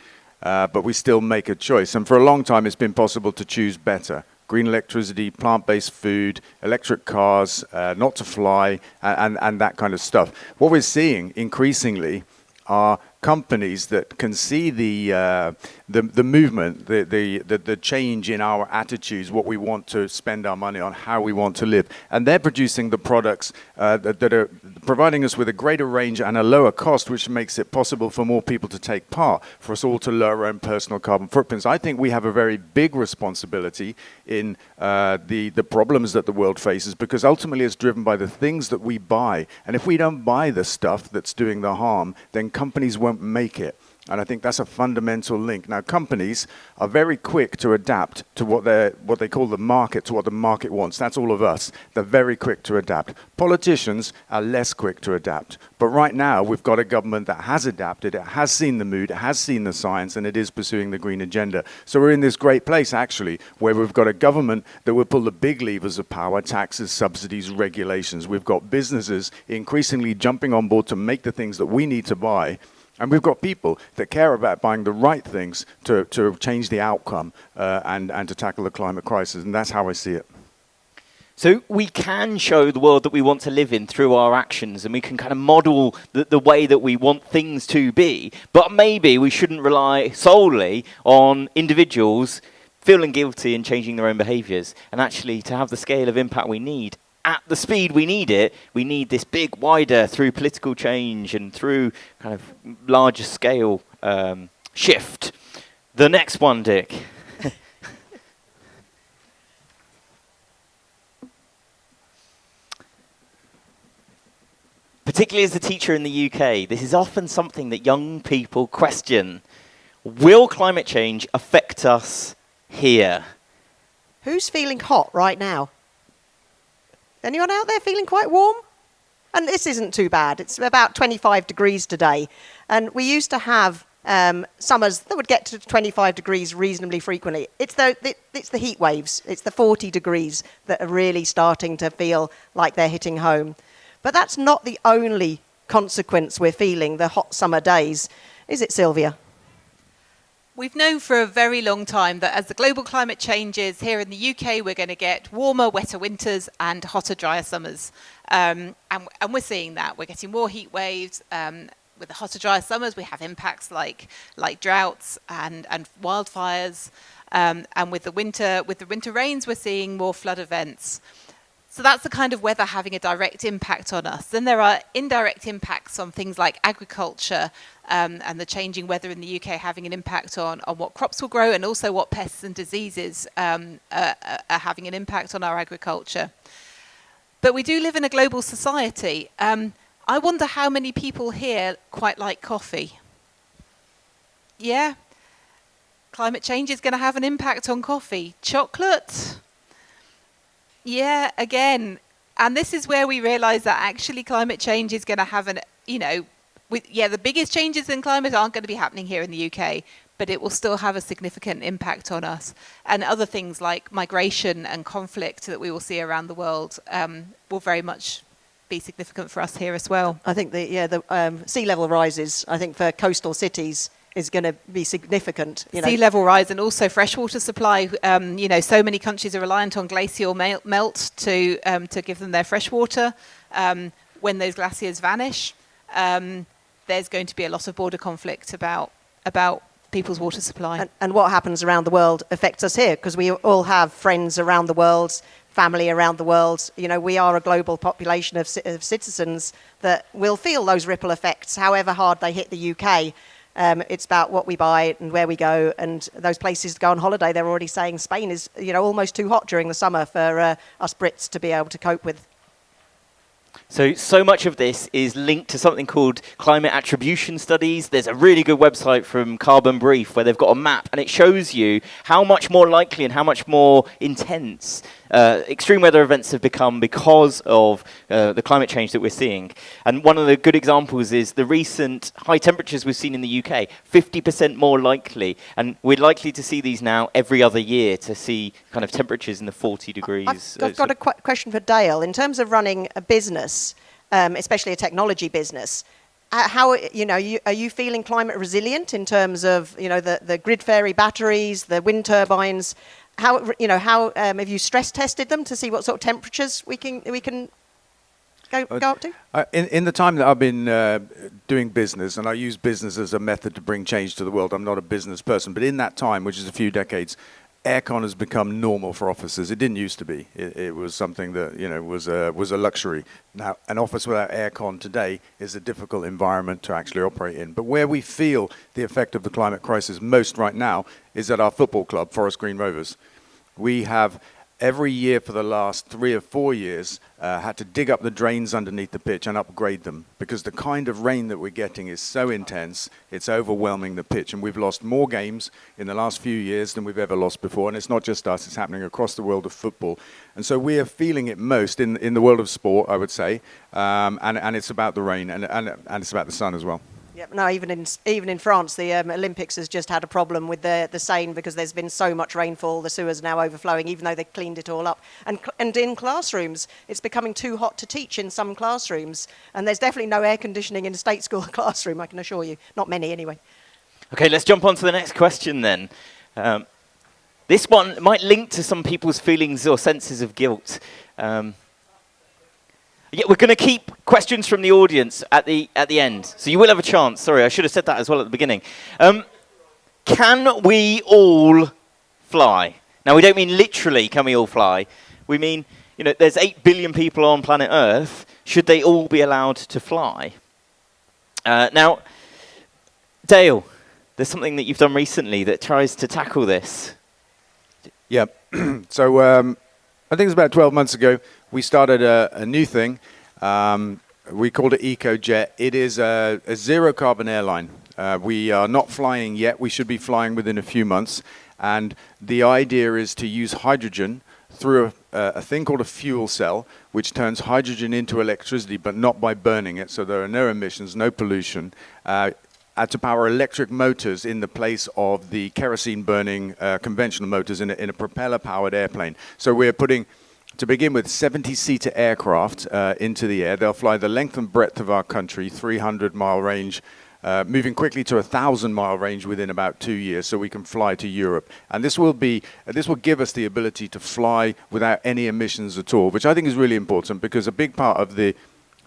but we still make a choice. And for a long time, it's been possible to choose better. Green electricity, plant-based food, electric cars, not to fly, and that kind of stuff. What we're seeing increasingly are companies that can see the movement, the change in our attitudes, what we want to spend our money on, how we want to live. And they're producing the products that are providing us with a greater range and a lower cost, which makes it possible for more people to take part, for us all to lower our own personal carbon footprints. I think we have a very big responsibility in the problems that the world faces, because ultimately it's driven by the things that we buy. And if we don't buy the stuff that's doing the harm, then companies won't make it. And I think that's a fundamental link. Now, companies are very quick to adapt to what they call the market, to what the market wants. That's all of us. They're very quick to adapt. Politicians are less quick to adapt. But right now, we've got a government that has adapted, it has seen the mood, it has seen the science, and it is pursuing the green agenda. So we're in this great place, actually, where we've got a government that will pull the big levers of power, taxes, subsidies, regulations. We've got businesses increasingly jumping on board to make the things that we need to buy. And we've got people that care about buying the right things to change the outcome and to tackle the climate crisis. And that's how I see it. So we can show the world that we want to live in through our actions, and we can kind of model the way that we want things to be. But maybe we shouldn't rely solely on individuals feeling guilty and changing their own behaviours. And actually, to have the scale of impact we need, at the speed we need it, we need this big, wider, through political change and through kind of larger scale shift. The next one, Dick. Particularly as a teacher in the UK, this is often something that young people question. Will climate change affect us here? Who's feeling hot right now? Anyone out there feeling quite warm? And this isn't too bad. It's about 25 degrees today. And we used to have summers that would get to 25 degrees reasonably frequently. It's the heat waves. It's the 40 degrees that are really starting to feel like they're hitting home. But that's not the only consequence we're feeling, the hot summer days. Is it, Sylvia? We've known for a very long time that as the global climate changes, here in the UK, we're going to get warmer, wetter winters and hotter, drier summers. And we're seeing that. We're getting more heat waves. With the hotter, drier summers, we have impacts like droughts and wildfires. And with the winter rains, we're seeing more flood events. So that's the kind of weather having a direct impact on us. Then there are indirect impacts on things like agriculture, and the changing weather in the UK having an impact on what crops will grow, and also what pests and diseases are having an impact on our agriculture. But we do live in a global society. I wonder how many people here quite like coffee. Yeah? Climate change is going to have an impact on coffee. Chocolate? Yeah, again. And this is where we realise that actually climate change is going to have the biggest changes in climate aren't going to be happening here in the UK, but it will still have a significant impact on us. And other things like migration and conflict that we will see around the world will very much be significant for us here as well. I think the sea level rises, I think for coastal cities, is going to be significant. Sea level rise and also freshwater supply. So many countries are reliant on glacial melt to give them their fresh water. When those glaciers vanish, there's going to be a lot of border conflict about people's water supply. And what happens around the world affects us here, because we all have friends around the world, family around the world. We are a global population of citizens that will feel those ripple effects, however hard they hit the UK. It's about what we buy and where we go, and those places to go on holiday. They're already saying Spain is, almost too hot during the summer for us Brits to be able to cope with. So much of this is linked to something called climate attribution studies. There's a really good website from Carbon Brief where they've got a map, and it shows you how much more likely and how much more intense extreme weather events have become because of the climate change that we're seeing. And one of the good examples is the recent high temperatures we've seen in the UK, 50% more likely. And we're likely to see these now every other year, to see kind of temperatures in the 40 degrees. I've got a question for Dale. In terms of running a business, especially a technology business, how are you feeling climate resilient in terms of the grid fairy batteries, the wind turbines? How have you stress tested them to see what sort of temperatures we can go up to? In the time that I've been doing business, and I use business as a method to bring change to the world. I'm not a business person, but in that time, which is a few decades, aircon has become normal for offices. It didn't used to be. It was something that was a luxury. Now, an office without aircon today is a difficult environment to actually operate in. But where we feel the effect of the climate crisis most right now is at our football club, Forest Green Rovers. We have every year for the last 3 or 4 years had to dig up the drains underneath the pitch and upgrade them, because the kind of rain that we're getting is so intense, it's overwhelming the pitch. And we've lost more games in the last few years than we've ever lost before. And it's not just us, it's happening across the world of football. And so we are feeling it most in the world of sport, I would say. And it's about the rain, and it's about the sun as well. Yep. No, even in France, the Olympics has just had a problem with the Seine, because there's been so much rainfall. The sewers are now overflowing, even though they cleaned it all up. And in classrooms, it's becoming too hot to teach in some classrooms. And there's definitely no air conditioning in a state school classroom, I can assure you. Not many, anyway. Okay, let's jump on to the next question then. This one might link to some people's feelings or senses of guilt. Yeah, we're going to keep questions from the audience at the end, so you will have a chance. Sorry, I should have said that as well at the beginning. Can we all fly? Now, we don't mean literally can we all fly. We mean, there's 8 billion people on planet Earth. Should they all be allowed to fly? Now, Dale, there's something that you've done recently that tries to tackle this. Yeah, so I think it's about 12 months ago, we started a new thing. We called it EcoJet. It is a zero-carbon airline. We are not flying yet. We should be flying within a few months. And the idea is to use hydrogen through a thing called a fuel cell, which turns hydrogen into electricity, but not by burning it. So there are no emissions, no pollution. To power electric motors in the place of the kerosene-burning conventional motors in a propeller-powered airplane. So we're putting, to begin with, 70-seater aircraft into the air. They'll fly the length and breadth of our country, 300-mile range moving quickly to a 1,000-mile range within about 2 years, so we can fly to Europe. And this will give us the ability to fly without any emissions at all, which I think is really important, because a big part of the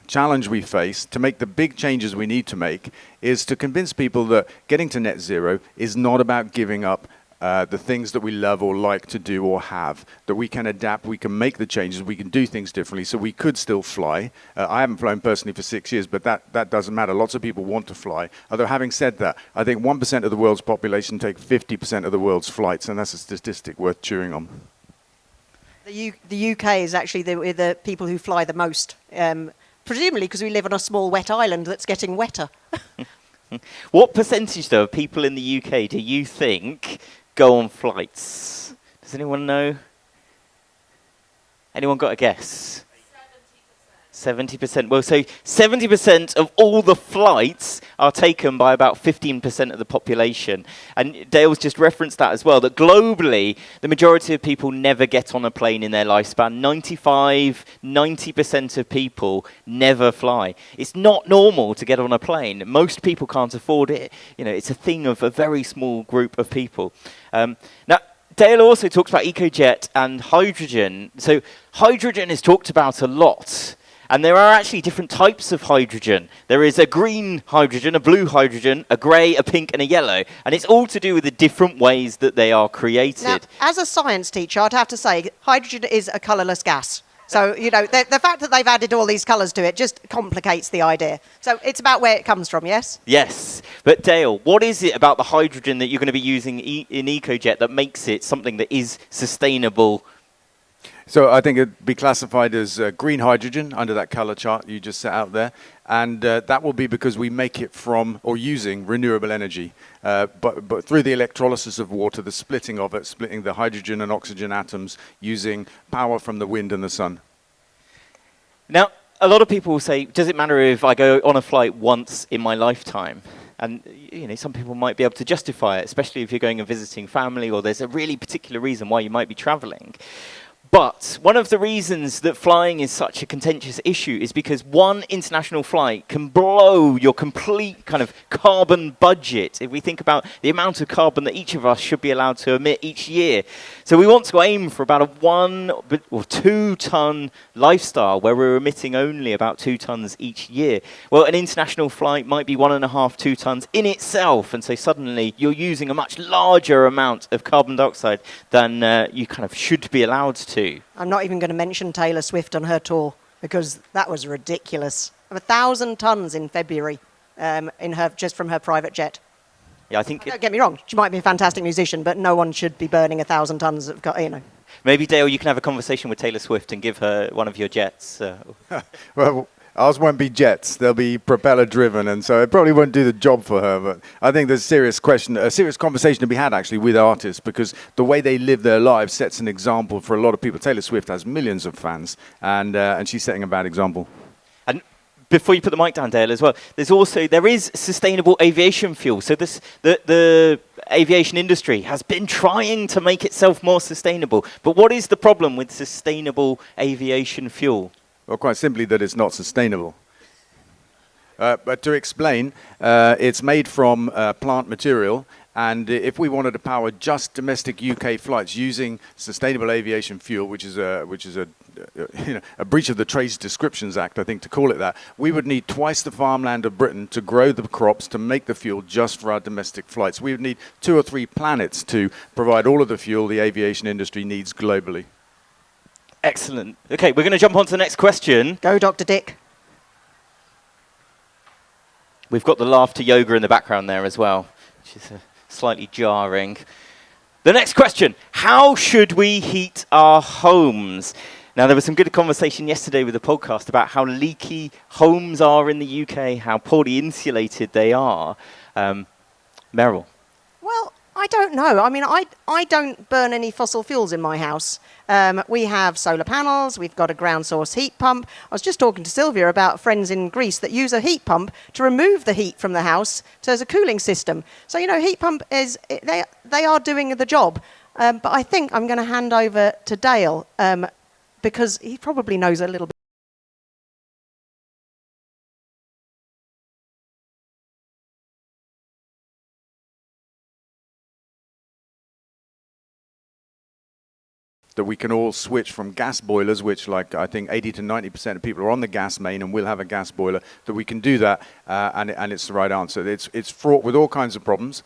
challenge we face to make the big changes we need to make is to convince people that getting to net zero is not about giving up the things that we love or like to do or have, that we can adapt, we can make the changes, we can do things differently, so we could still fly. I haven't flown personally for 6 years, but that doesn't matter. Lots of people want to fly. Although having said that, I think 1% of the world's population take 50% of the world's flights, and that's a statistic worth chewing on. The UK is actually the people who fly the most, presumably because we live on a small wet island that's getting wetter. What percentage, though, of people in the UK do you think go on flights? Does anyone know? Anyone got a guess? 70%. Well, so 70% of all the flights are taken by about 15% of the population. And Dale's just referenced that as well, that globally, the majority of people never get on a plane in their lifespan. 90% of people never fly. It's not normal to get on a plane. Most people can't afford it. You know, it's a thing of a very small group of people. Now, Dale also talks about EcoJet and hydrogen. So hydrogen is talked about a lot. And there are actually different types of hydrogen. There is a green hydrogen, a blue hydrogen, a grey, a pink, and a yellow. And it's all to do with the different ways that they are created. Now, as a science teacher, I'd have to say hydrogen is a colourless gas. So, you know, the fact that they've added all these colours to it just complicates the idea. So it's about where it comes from, yes? Yes. But Dale, what is it about the hydrogen that you're going to be using in EcoJet that makes it something that is sustainable? So I think it'd be classified as green hydrogen under that color chart you just set out there. And that will be because we make it from or using renewable energy. But through the electrolysis of water, the splitting of it, splitting the hydrogen and oxygen atoms using power from the wind and the sun. Now, a lot of people will say, does it matter if I go on a flight once in my lifetime? And, you know, some people might be able to justify it, especially if you're going and visiting family or there's a really particular reason why you might be traveling. But one of the reasons that flying is such a contentious issue is because one international flight can blow your complete kind of carbon budget. If we think about the amount of carbon that each of us should be allowed to emit each year. So we want to aim for about a 1 or 2 ton lifestyle where we're emitting only about 2 tons each year. Well, an international flight might be 1.5, 2 tons in itself. And so suddenly you're using a much larger amount of carbon dioxide than you kind of should be allowed to. I'm not even going to mention Taylor Swift on her tour because that was ridiculous. 1,000 tons in February just from her private jet. Yeah, I think. Don't get me wrong, she might be a fantastic musician, but no one should be burning 1,000 tons of, you know. Maybe, Dale, you can have a conversation with Taylor Swift and give her one of your jets. Well, ours won't be jets; they'll be propeller-driven, and so it probably won't do the job for her. But I think there's a serious conversation to be had actually with artists, because the way they live their lives sets an example for a lot of people. Taylor Swift has millions of fans, and she's setting a bad example. And before you put the mic down, Dale, as well, there is sustainable aviation fuel. So the aviation industry has been trying to make itself more sustainable. But what is the problem with sustainable aviation fuel? Well, quite simply that it's not sustainable. But to explain, it's made from plant material, and if we wanted to power just domestic UK flights using sustainable aviation fuel, which is a breach of the Trade Descriptions Act, I think, to call it that, we would need twice the farmland of Britain to grow the crops to make the fuel just for our domestic flights. We would need 2 or 3 planets to provide all of the fuel the aviation industry needs globally. Excellent. Okay, we're going to jump on to the next question. Go, Dr. Dick. We've got the laughter yoga in the background there as well, which is slightly jarring. The next question, how should we heat our homes? Now, there was some good conversation yesterday with the podcast about how leaky homes are in the UK, how poorly insulated they are. Meryl? Well, I don't know. I mean, I don't burn any fossil fuels in my house. We have solar panels. We've got a ground source heat pump. I was just talking to Sylvia about friends in Greece that use a heat pump to remove the heat from the house as a cooling system. So, you know, heat pump they are doing the job. But I think I'm going to hand over to Dale because he probably knows a little bit. that we can all switch from gas boilers, which like I think 80 to 90% of people are on the gas main and will have a gas boiler, that we can do that, and it's the right answer. It's fraught with all kinds of problems.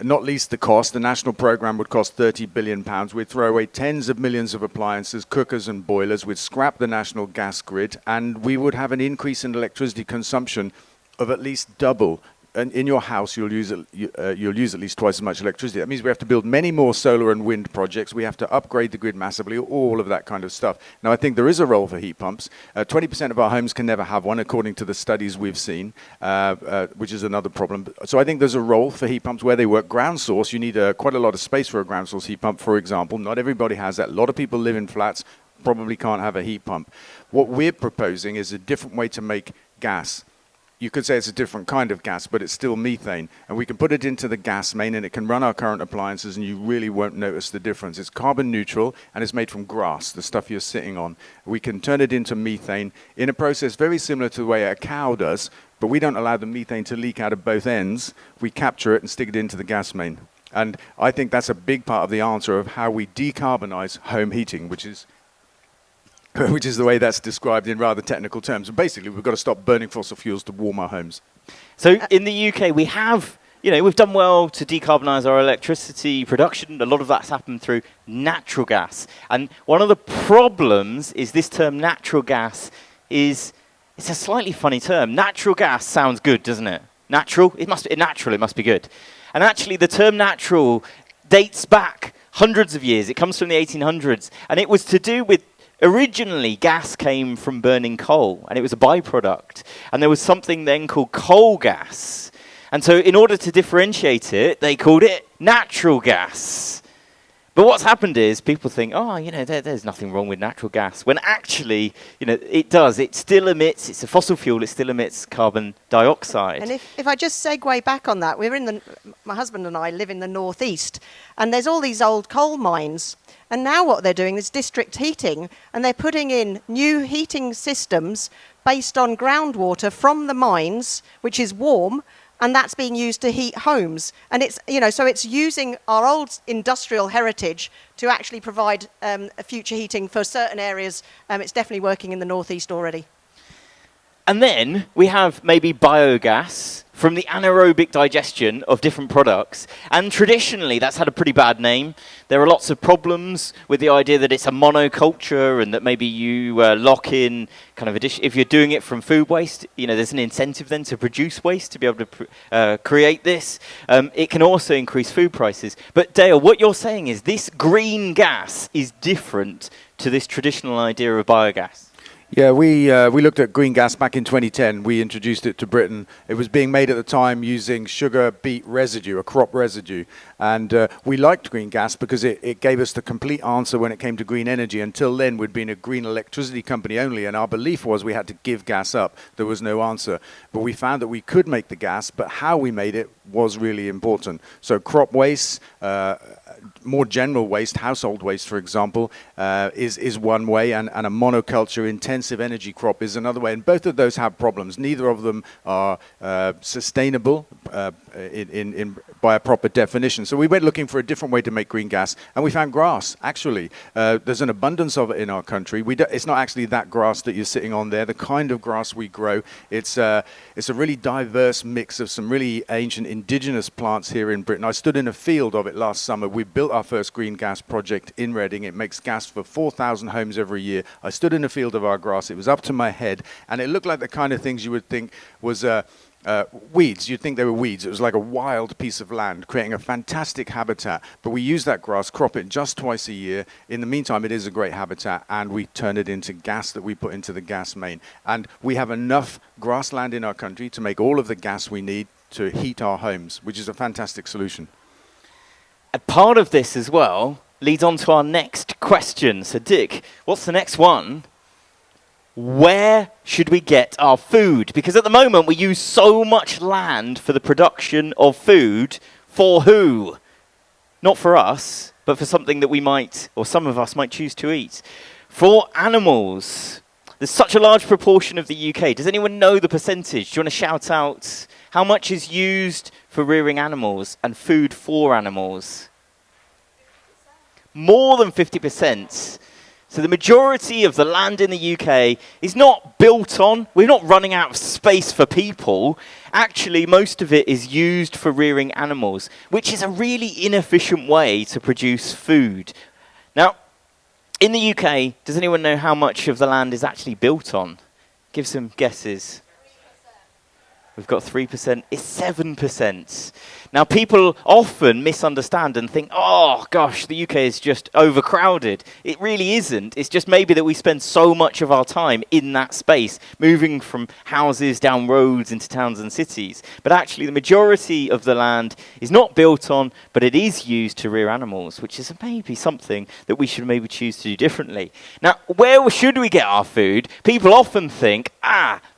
Not least the cost. The national program would cost £30 billion. We'd throw away tens of millions of appliances, cookers and boilers. We'd scrap the national gas grid, and we would have an increase in electricity consumption of at least double. And in your house, you'll use at least twice as much electricity. That means we have to build many more solar and wind projects. We have to upgrade the grid massively, all of that kind of stuff. Now, I think there is a role for heat pumps. 20% of our homes can never have one, according to the studies we've seen, which is another problem. So I think there's a role for heat pumps where they work. Ground source, you need quite a lot of space for a ground source heat pump, for example. Not everybody has that. A lot of people live in flats, probably can't have a heat pump. What we're proposing is a different way to make gas. You could say it's a different kind of gas, but it's still methane. And we can put it into the gas main, and it can run our current appliances, and you really won't notice the difference. It's carbon neutral, and it's made from grass, the stuff you're sitting on. We can turn it into methane in a process very similar to the way a cow does, but we don't allow the methane to leak out of both ends. We capture it and stick it into the gas main. And I think that's a big part of the answer of how we decarbonize home heating, which is the way that's described in rather technical terms. And basically, we've got to stop burning fossil fuels to warm our homes. So in the UK, we have, we've done well to decarbonise our electricity production. A lot of that's happened through natural gas. And one of the problems is this term natural gas it's a slightly funny term. Natural gas sounds good, doesn't it? Natural? It must be good. And actually, the term natural dates back hundreds of years. It comes from the 1800s. And it was to do with originally, gas came from burning coal, and it was a byproduct. And there was something then called coal gas. And so in order to differentiate it, they called it natural gas. But what's happened is people think, there's nothing wrong with natural gas. When actually, it does. It still emits, it's a fossil fuel, it still emits carbon dioxide. And if I just segue back on that, my husband and I live in the northeast, and there's all these old coal mines. And now what they're doing is district heating, and they're putting in new heating systems based on groundwater from the mines, which is warm, and that's being used to heat homes. And it's, so it's using our old industrial heritage to actually provide future heating for certain areas. It's definitely working in the northeast already. And then we have maybe biogas from the anaerobic digestion of different products. And traditionally, that's had a pretty bad name. There are lots of problems with the idea that it's a monoculture and that maybe you lock in kind of if you're doing it from food waste, there's an incentive then to produce waste to be able to create this. It can also increase food prices. But Dale, what you're saying is this green gas is different to this traditional idea of biogas. Yeah, we looked at green gas back in 2010. We introduced it to Britain. It was being made at the time using sugar beet residue, a crop residue. And we liked green gas because it gave us the complete answer when it came to green energy. Until then, we'd been a green electricity company only, and our belief was we had to give gas up. There was no answer. But we found that we could make the gas, but how we made it was really important. So crop waste, more general waste, household waste, for example, is one way, and a monoculture intensive energy crop is another way. And both of those have problems. Neither of them are sustainable by a proper definition. So we went looking for a different way to make green gas, and we found grass, actually. There's an abundance of it in our country. It's not actually that grass that you're sitting on there. The kind of grass we grow, it's a really diverse mix of some really ancient indigenous plants here in Britain. I stood in a field of it last summer. We built our first green gas project in Reading. It makes gas for 4,000 homes every year. I stood in a field of our grass. It was up to my head, and it looked like the kind of things you would think was weeds. You'd think they were weeds. It was like a wild piece of land, creating a fantastic habitat. But we use that grass, crop it just twice a year. In the meantime, it is a great habitat, and we turn it into gas that we put into the gas main. And we have enough grassland in our country to make all of the gas we need to heat our homes, which is a fantastic solution. And part of this as well leads on to our next question. So Dick, what's the next one? Where should we get our food? Because at the moment we use so much land for the production of food. For who? Not for us, but for something that we might, or some of us might choose to eat. For animals. There's such a large proportion of the UK. Does anyone know the percentage? Do you want to shout out how much is used for rearing animals and food for animals? more than 50%. So the majority of the land in the UK is not built on. We're not running out of space for people. Actually, most of it is used for rearing animals, which is a really inefficient way to produce food. Now, in the UK, does anyone know how much of the land is actually built on? Give some guesses. We've got 3%. It's 7%. Now, people often misunderstand and think, oh, gosh, the UK is just overcrowded. It really isn't. It's just maybe that we spend so much of our time in that space, moving from houses down roads into towns and cities. But actually, the majority of the land is not built on, but it is used to rear animals, which is maybe something that we should maybe choose to do differently. Now, where should we get our food? People often think,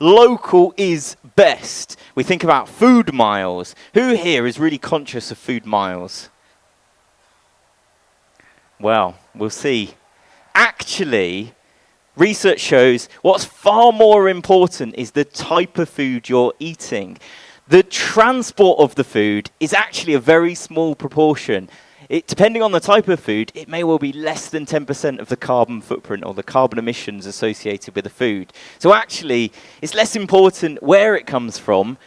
local is best. We think about food miles. Who here is really conscious of food miles? Well, we'll see. Actually, research shows what's far more important is the type of food you're eating. The transport of the food is actually a very small proportion. Depending on the type of food, it may well be less than 10% of the carbon footprint or the carbon emissions associated with the food. So actually, it's less important where it comes from.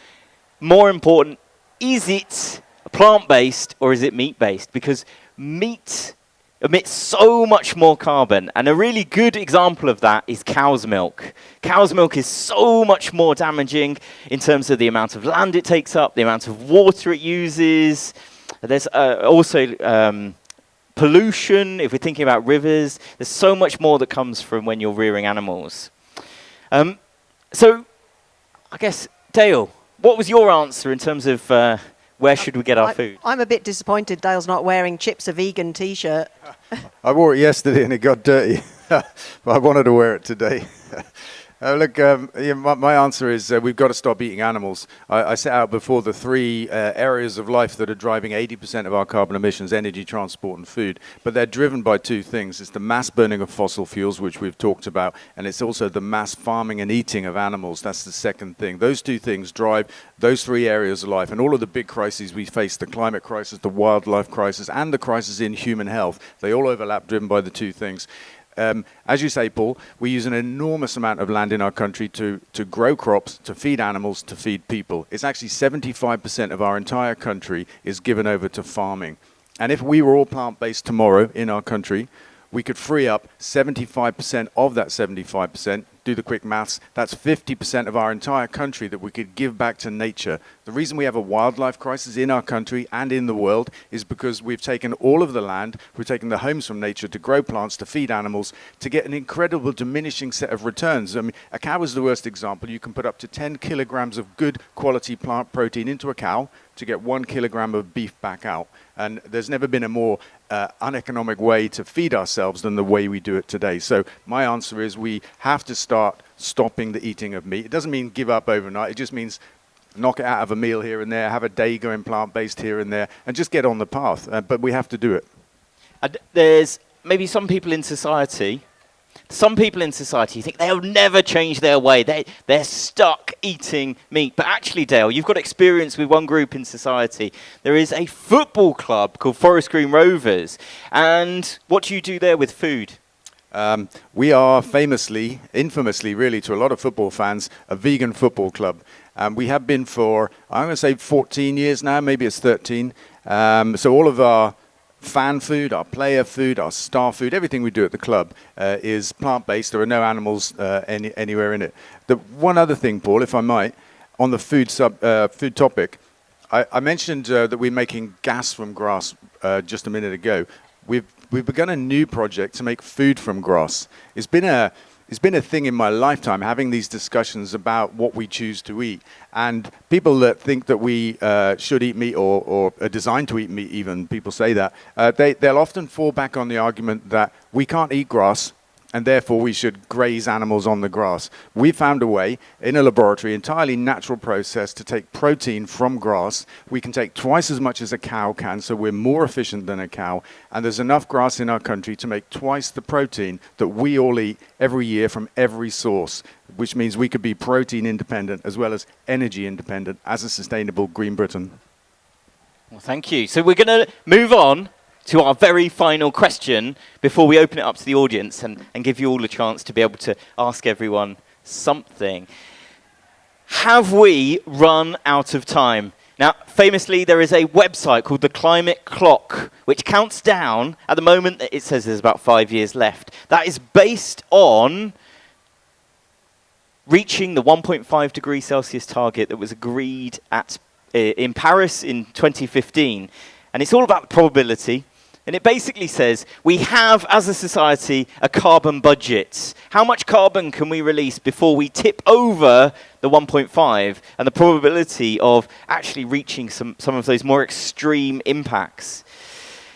More important, is it plant-based or is it meat-based? Because meat emits so much more carbon. And a really good example of that is cow's milk. Cow's milk is so much more damaging in terms of the amount of land it takes up, the amount of water it uses. There's also pollution, if we're thinking about rivers. There's so much more that comes from when you're rearing animals. So, I guess, Dale, what was your answer in terms of where should we get our food? I'm a bit disappointed Dale's not wearing Chips a Vegan t-shirt. I wore it yesterday and it got dirty, but I wanted to wear it today. My answer is we've got to stop eating animals. I set out before the three areas of life that are driving 80% of our carbon emissions: energy, transport, and food. But they're driven by two things. It's the mass burning of fossil fuels, which we've talked about, and it's also the mass farming and eating of animals. That's the second thing. Those two things drive those three areas of life. And all of the big crises we face, the climate crisis, the wildlife crisis, and the crisis in human health, they all overlap, driven by the two things. As you say, Paul, we use an enormous amount of land in our country to grow crops, to feed animals, to feed people. It's actually 75% of our entire country is given over to farming. And if we were all plant-based tomorrow in our country, we could free up 75% of that 75%. Do the quick maths. That's 50% of our entire country that we could give back to nature. The reason we have a wildlife crisis in our country and in the world is because we've taken all of the land, we've taken the homes from nature to grow plants, to feed animals, to get an incredible diminishing set of returns. I mean, a cow is the worst example. You can put up to 10 kilograms of good quality plant protein into a cow to get 1 kilogram of beef back out. And there's never been a more uneconomic way to feed ourselves than the way we do it today. So my answer is we have to start stopping the eating of meat. It doesn't mean give up overnight. It just means knock it out of a meal here and there, have a day going plant-based here and there, and just get on the path. But we have to do it. There's maybe some people in society think they'll never change their way. They're stuck eating meat. But actually, Dale, you've got experience with one group in society. There is a football club called Forest Green Rovers. And what do you do there with food? We are infamously, really, to a lot of football fans, a vegan football club. We have been for, I'm going to say 14 years now, maybe it's 13. So all of our fan food, our player food, our star food, everything we do at the club is plant-based. There are no animals anywhere in it. The one other thing, Paul, if I might, on the food topic, I mentioned that we're making gas from grass just a minute ago. We've begun a new project to make food from grass. It's been a thing in my lifetime, having these discussions about what we choose to eat. And people that think that we should eat meat or are designed to eat meat even, people say that, they'll often fall back on the argument that we can't eat grass and therefore we should graze animals on the grass. We found a way in a laboratory, entirely natural process, to take protein from grass. We can take twice as much as a cow can, so we're more efficient than a cow. And there's enough grass in our country to make twice the protein that we all eat every year from every source, which means we could be protein independent as well as energy independent as a sustainable Green Britain. Well, thank you. So we're going to move on to our very final question before we open it up to the audience and give you all a chance to be able to ask everyone something. Have we run out of time? Now, famously, there is a website called the Climate Clock, which counts down. At the moment, it says there's about 5 years left. That is based on reaching the 1.5 degrees Celsius target that was agreed in Paris in 2015. And it's all about probability. And it basically says we have, as a society, a carbon budget. How much carbon can we release before we tip over the 1.5 and the probability of actually reaching some of those more extreme impacts?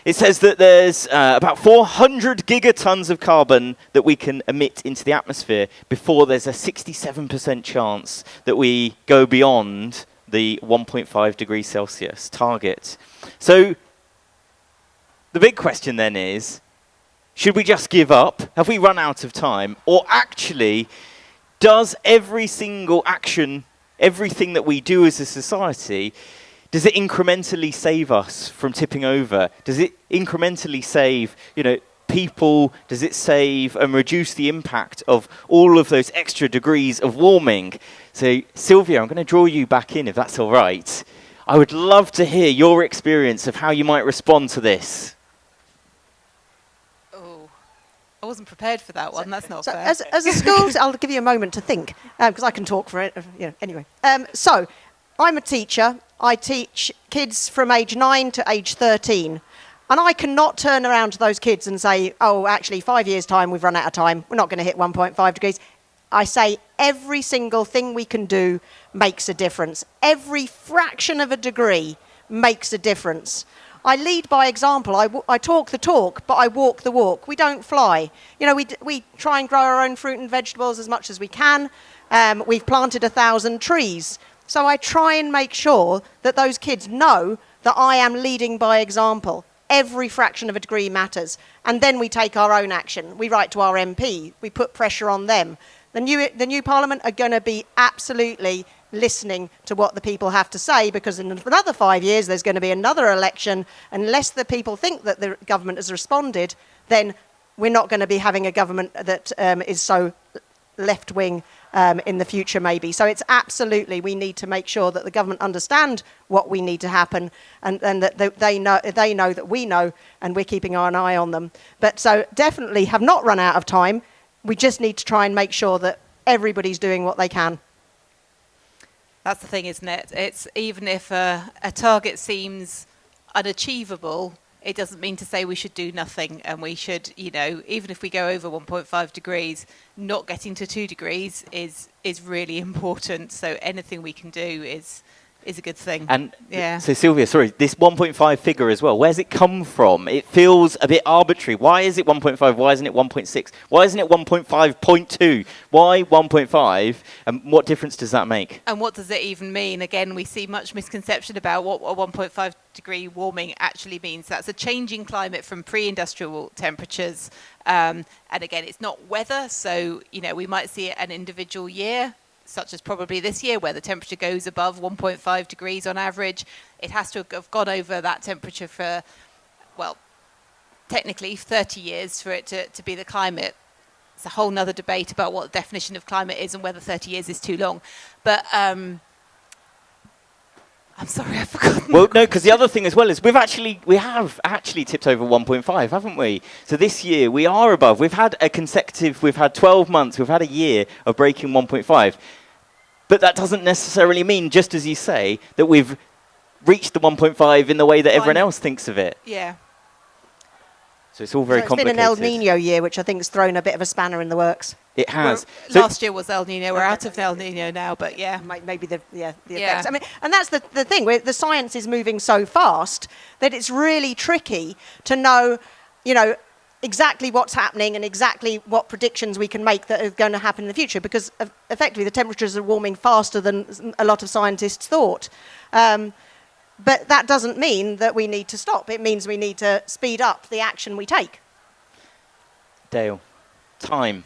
It says that there's about 400 gigatons of carbon that we can emit into the atmosphere before there's a 67% chance that we go beyond the 1.5 degrees Celsius target. So the big question then is, should we just give up? Have we run out of time? Or actually, does every single action, everything that we do as a society, does it incrementally save us from tipping over? Does it incrementally save, people? Does it save and reduce the impact of all of those extra degrees of warming? So, Sylvia, I'm going to draw you back in, if that's all right. I would love to hear your experience of how you might respond to this. I wasn't prepared for that one. That's not fair. As a school, I'll give you a moment to think, because I can talk for it. Anyway, so I'm a teacher. I teach kids from age 9 to age 13. And I cannot turn around to those kids and say, oh, actually, 5 years' time, we've run out of time. We're not going to hit 1.5 degrees. I say every single thing we can do makes a difference. Every fraction of a degree makes a difference. I lead by example. I talk the talk, but I walk the walk. We don't fly. We try and grow our own fruit and vegetables as much as we can. We've planted 1,000 trees. So I try and make sure that those kids know that I am leading by example. Every fraction of a degree matters. And then we take our own action. We write to our MP. We put pressure on them. The new Parliament are going to be absolutely listening to what the people have to say, because in another 5 years there's going to be another election. Unless the people think that the government has responded, then we're not going to be having a government that is so left-wing in the future, maybe. So it's absolutely, we need to make sure that the government understand what we need to happen, and that they know that we know, and we're keeping an eye on them. But so definitely have not run out of time. We just need to try and make sure that everybody's doing what they can. That's the thing, isn't it? It's even if a target seems unachievable, it doesn't mean to say we should do nothing, and we should, even if we go over 1.5 degrees, not getting to 2 degrees is really important. So anything we can do is a good thing. And yeah. So Sylvia, sorry, this 1.5 figure as well, where's it come from? It feels a bit arbitrary. Why is it 1.5? Why isn't it 1.6? Why isn't it 1.5.2? Why 1.5? And what difference does that make? And what does it even mean? Again, we see much misconception about what a 1.5 degree warming actually means. That's a changing climate from pre-industrial temperatures. And again, it's not weather. So, we might see an individual year, such as probably this year, where the temperature goes above 1.5 degrees on average. It has to have gone over that temperature for, well, technically 30 years for it to be the climate. It's a whole nother debate about what the definition of climate is and whether 30 years is too long. But I'm sorry, I've forgotten. Well, no, because the other thing as well is we have actually tipped over 1.5, haven't we? So this year we are above. We've had 12 months, we've had a year of breaking 1.5. But that doesn't necessarily mean, just as you say, that we've reached the 1.5 in the way that everyone else thinks of it. Yeah. So it's all very complicated. It's been an El Nino year, which I think has thrown a bit of a spanner in the works. It has. Last year was El Nino. We're out of El Nino now, but yeah. Maybe the effects. I mean, and that's the thing. The science is moving so fast that it's really tricky to know, exactly what's happening and exactly what predictions we can make that are going to happen in the future, because effectively the temperatures are warming faster than a lot of scientists thought. But that doesn't mean that we need to stop. It means we need to speed up the action we take. Dale, time.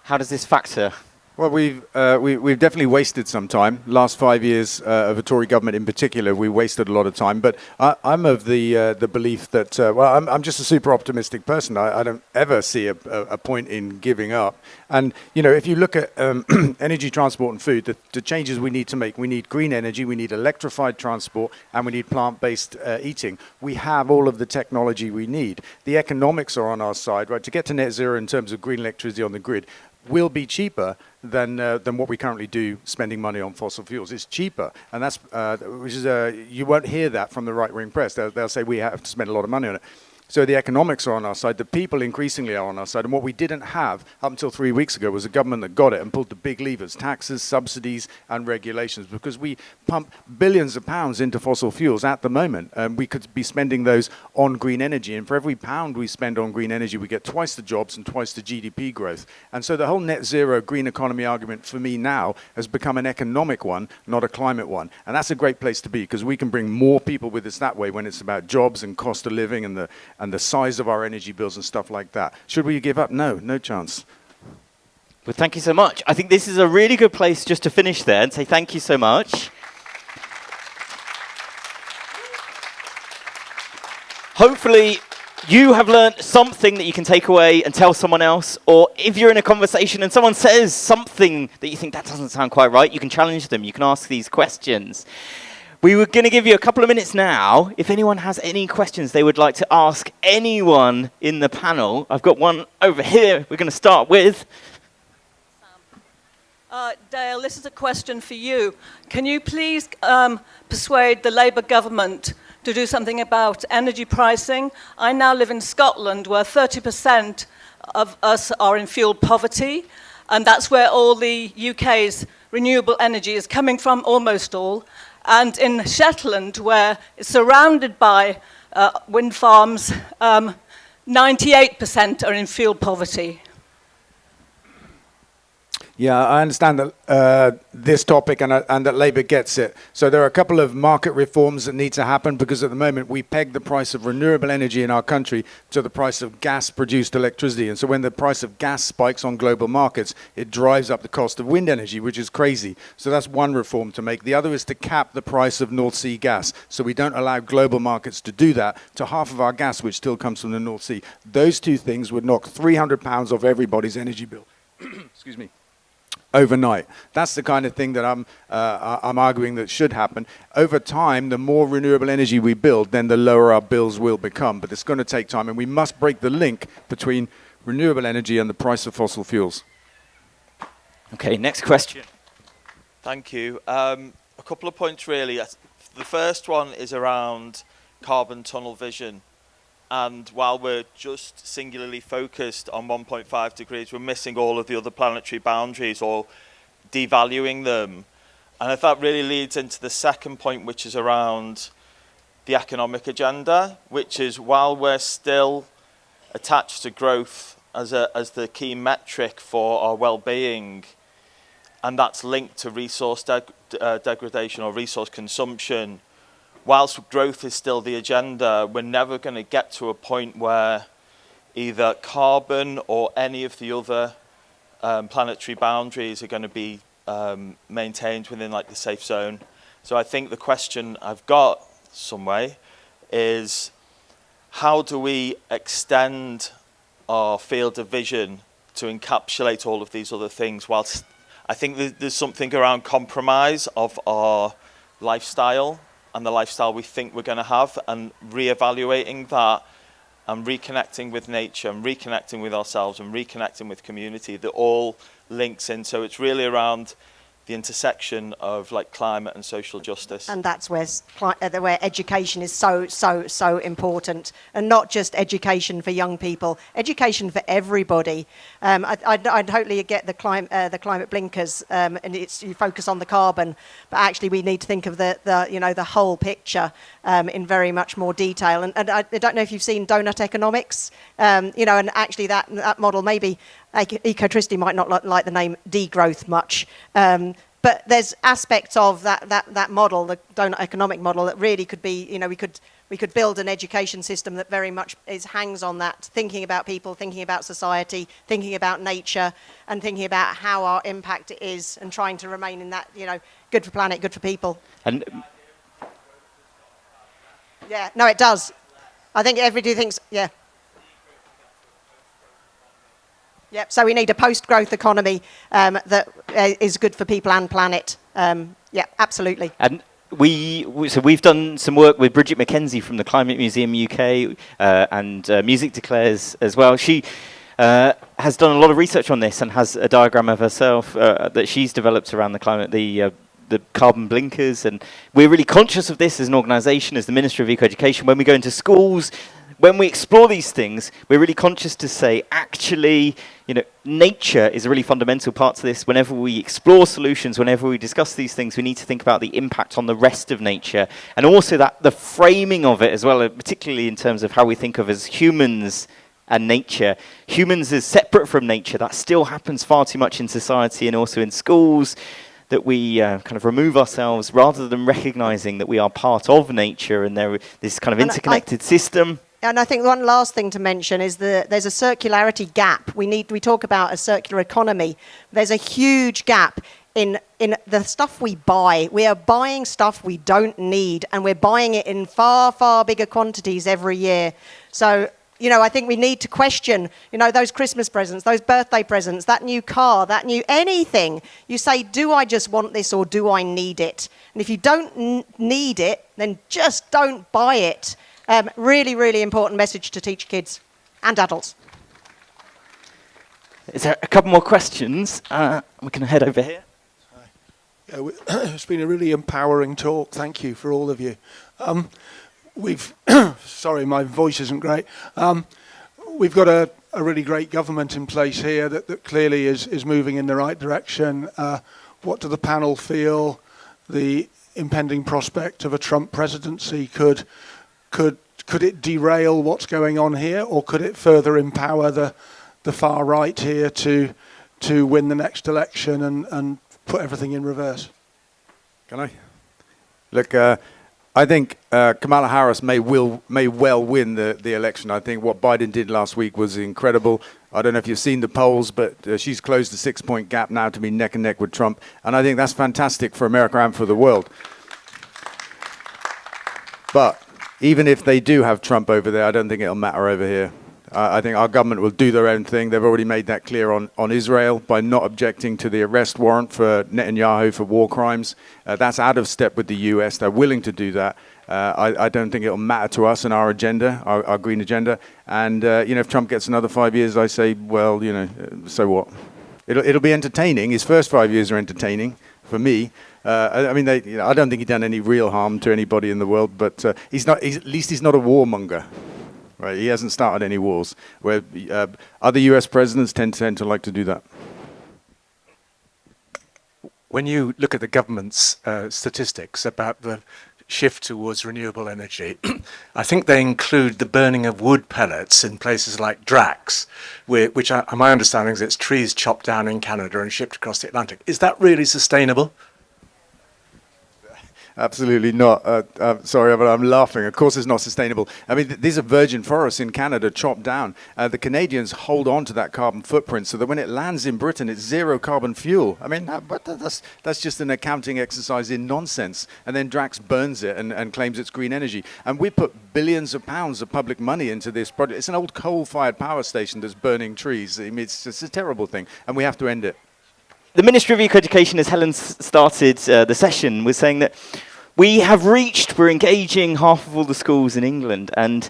How does this factor Well, we've definitely wasted some time. Last 5 years of a Tory government in particular, we wasted a lot of time. But I'm of the belief that I'm just a super optimistic person. I don't ever see a point in giving up. And if you look at energy, transport, and food, the changes we need to make, we need green energy, we need electrified transport, and we need plant-based eating. We have all of the technology we need. The economics are on our side, right? To get to net zero in terms of green electricity on the grid will be cheaper than what we currently do spending money on fossil fuels. It's cheaper, and that's you won't hear that from the right-wing press. They'll say we have to spend a lot of money on it. So the economics are on our side. The people increasingly are on our side. And what we didn't have up until 3 weeks ago was a government that got it and pulled the big levers, taxes, subsidies, and regulations, because we pump billions of pounds into fossil fuels at the moment. We could be spending those on green energy. And for every pound we spend on green energy, we get twice the jobs and twice the GDP growth. And so the whole net zero green economy argument for me now has become an economic one, not a climate one. And that's a great place to be, because we can bring more people with us that way when it's about jobs and cost of living and the size of our energy bills and stuff like that. Should we give up? No chance. Well, thank you so much. I think this is a really good place just to finish there and say thank you so much. Hopefully, you have learned something that you can take away and tell someone else, or if you're in a conversation and someone says something that you think that doesn't sound quite right, you can challenge them, you can ask these questions. We were going to give you a couple of minutes now. If anyone has any questions they would like to ask anyone in the panel, I've got one over here we're going to start with. Dale, this is a question for you. Can you please persuade the Labour government to do something about energy pricing? I now live in Scotland, where 30% of us are in fuel poverty, and that's where all the UK's renewable energy is coming from, almost all. And in Shetland, where it's surrounded by wind farms, 98% are in fuel poverty. Yeah, I understand that this topic and that Labour gets it. So there are a couple of market reforms that need to happen, because at the moment we peg the price of renewable energy in our country to the price of gas-produced electricity. And so when the price of gas spikes on global markets, it drives up the cost of wind energy, which is crazy. So that's one reform to make. The other is to cap the price of North Sea gas, so we don't allow global markets to do that to half of our gas, which still comes from the North Sea. Those two things would knock £300 off everybody's energy bill. Excuse me. Overnight. That's the kind of thing that I'm arguing that should happen. Over time, the more renewable energy we build, then the lower our bills will become. But it's going to take time, and we must break the link between renewable energy and the price of fossil fuels. Okay, next question. Thank you. A couple of points, really. The first one is around carbon tunnel vision. And while we're just singularly focused on 1.5 degrees, we're missing all of the other planetary boundaries or devaluing them. And I thought really leads into the second point, which is around the economic agenda, which is while we're still attached to growth as the key metric for our well-being, and that's linked to resource degradation or resource consumption, whilst growth is still the agenda, we're never going to get to a point where either carbon or any of the other planetary boundaries are going to be maintained within like the safe zone. So I think the question I've got some way is, how do we extend our field of vision to encapsulate all of these other things, whilst I think there's something around compromise of our lifestyle and the lifestyle we think we're going to have, and re-evaluating that and reconnecting with nature and reconnecting with ourselves and reconnecting with community, that all links in. So it's really around the intersection of like climate and social justice. And that's where education is so important, and not just education for young people, education for everybody. I totally get the climate blinkers, and you focus on the carbon, but actually we need to think of the whole picture in very much more detail. And I don't know if you've seen donut economics, and actually that model, maybe Ecotricity might not like the name degrowth much, but there's aspects of that model, the donut economic model, that really could be, we could we could build an education system that very much hangs on that, thinking about people, thinking about society, thinking about nature, and thinking about how our impact is, and trying to remain in that, good for planet, good for people. And yeah, no, it does. I think everybody thinks, yeah. Yep, so we need a post-growth economy that is good for people and planet. Yeah, absolutely. And we've done some work with Bridget McKenzie from the Climate Museum UK and Music Declares as well. She has done a lot of research on this and has a diagram of herself that she's developed around the climate, the carbon blinkers, and we're really conscious of this as an organisation, as the Ministry of Eco-Education. When we go into schools, when we explore these things, we're really conscious to say, actually, nature is a really fundamental part to this. Whenever we explore solutions, whenever we discuss these things, we need to think about the impact on the rest of nature, and also that the framing of it as well, particularly in terms of how we think of as humans and nature. Humans as separate from nature, that still happens far too much in society and also in schools, that we kind of remove ourselves rather than recognizing that we are part of nature and this kind of interconnected system. And I think one last thing to mention is that there's a circularity gap. We talk about a circular economy. There's a huge gap in the stuff we buy. We are buying stuff we don't need, and we're buying it in far, far bigger quantities every year. So, I think we need to question, those Christmas presents, those birthday presents, that new car, that new anything. You say, do I just want this or do I need it? And if you don't need it, then just don't buy it. Really, really important message to teach kids and adults. Is there a couple more questions? We can head over here. Yeah, it's been a really empowering talk. Thank you for all of you. Sorry, my voice isn't great. We've got a really great government in place here that clearly is moving in the right direction. What do the panel feel the impending prospect of a Trump presidency could it derail what's going on here, or could it further empower the far right here to win the next election and put everything in reverse? Can I? Look, I think Kamala Harris may well win the election. I think what Biden did last week was incredible. I don't know if you've seen the polls, but she's closed the 6-point gap now to be neck and neck with Trump. And I think that's fantastic for America and for the world. But even if they do have Trump over there, I don't think it'll matter over here. I think our government will do their own thing. They've already made that clear on Israel by not objecting to the arrest warrant for Netanyahu for war crimes. That's out of step with the US. They're willing to do that. I don't think it'll matter to us and our agenda, our green agenda. And, if Trump gets another 5 years, I say, well, so what? It'll be entertaining. His first 5 years are entertaining for me. I don't think he's done any real harm to anybody in the world, but at least he's not a warmonger. Right, he hasn't started any wars, where other US presidents tend to like to do that. When you look at the government's statistics about the shift towards renewable energy, I think they include the burning of wood pellets in places like Drax, which my understanding is it's trees chopped down in Canada and shipped across the Atlantic. Is that really sustainable? Absolutely not. Sorry, but I'm laughing. Of course it's not sustainable. I mean, these are virgin forests in Canada chopped down. The Canadians hold on to that carbon footprint so that when it lands in Britain, it's zero carbon fuel. I mean, but that's just an accounting exercise in nonsense. And then Drax burns it and claims it's green energy. And we put billions of pounds of public money into this project. It's an old coal-fired power station that's burning trees. I mean, it's a terrible thing, and we have to end it. The Ministry of Eco-Education, as Helen started the session, was saying that we're engaging half of all the schools in England, and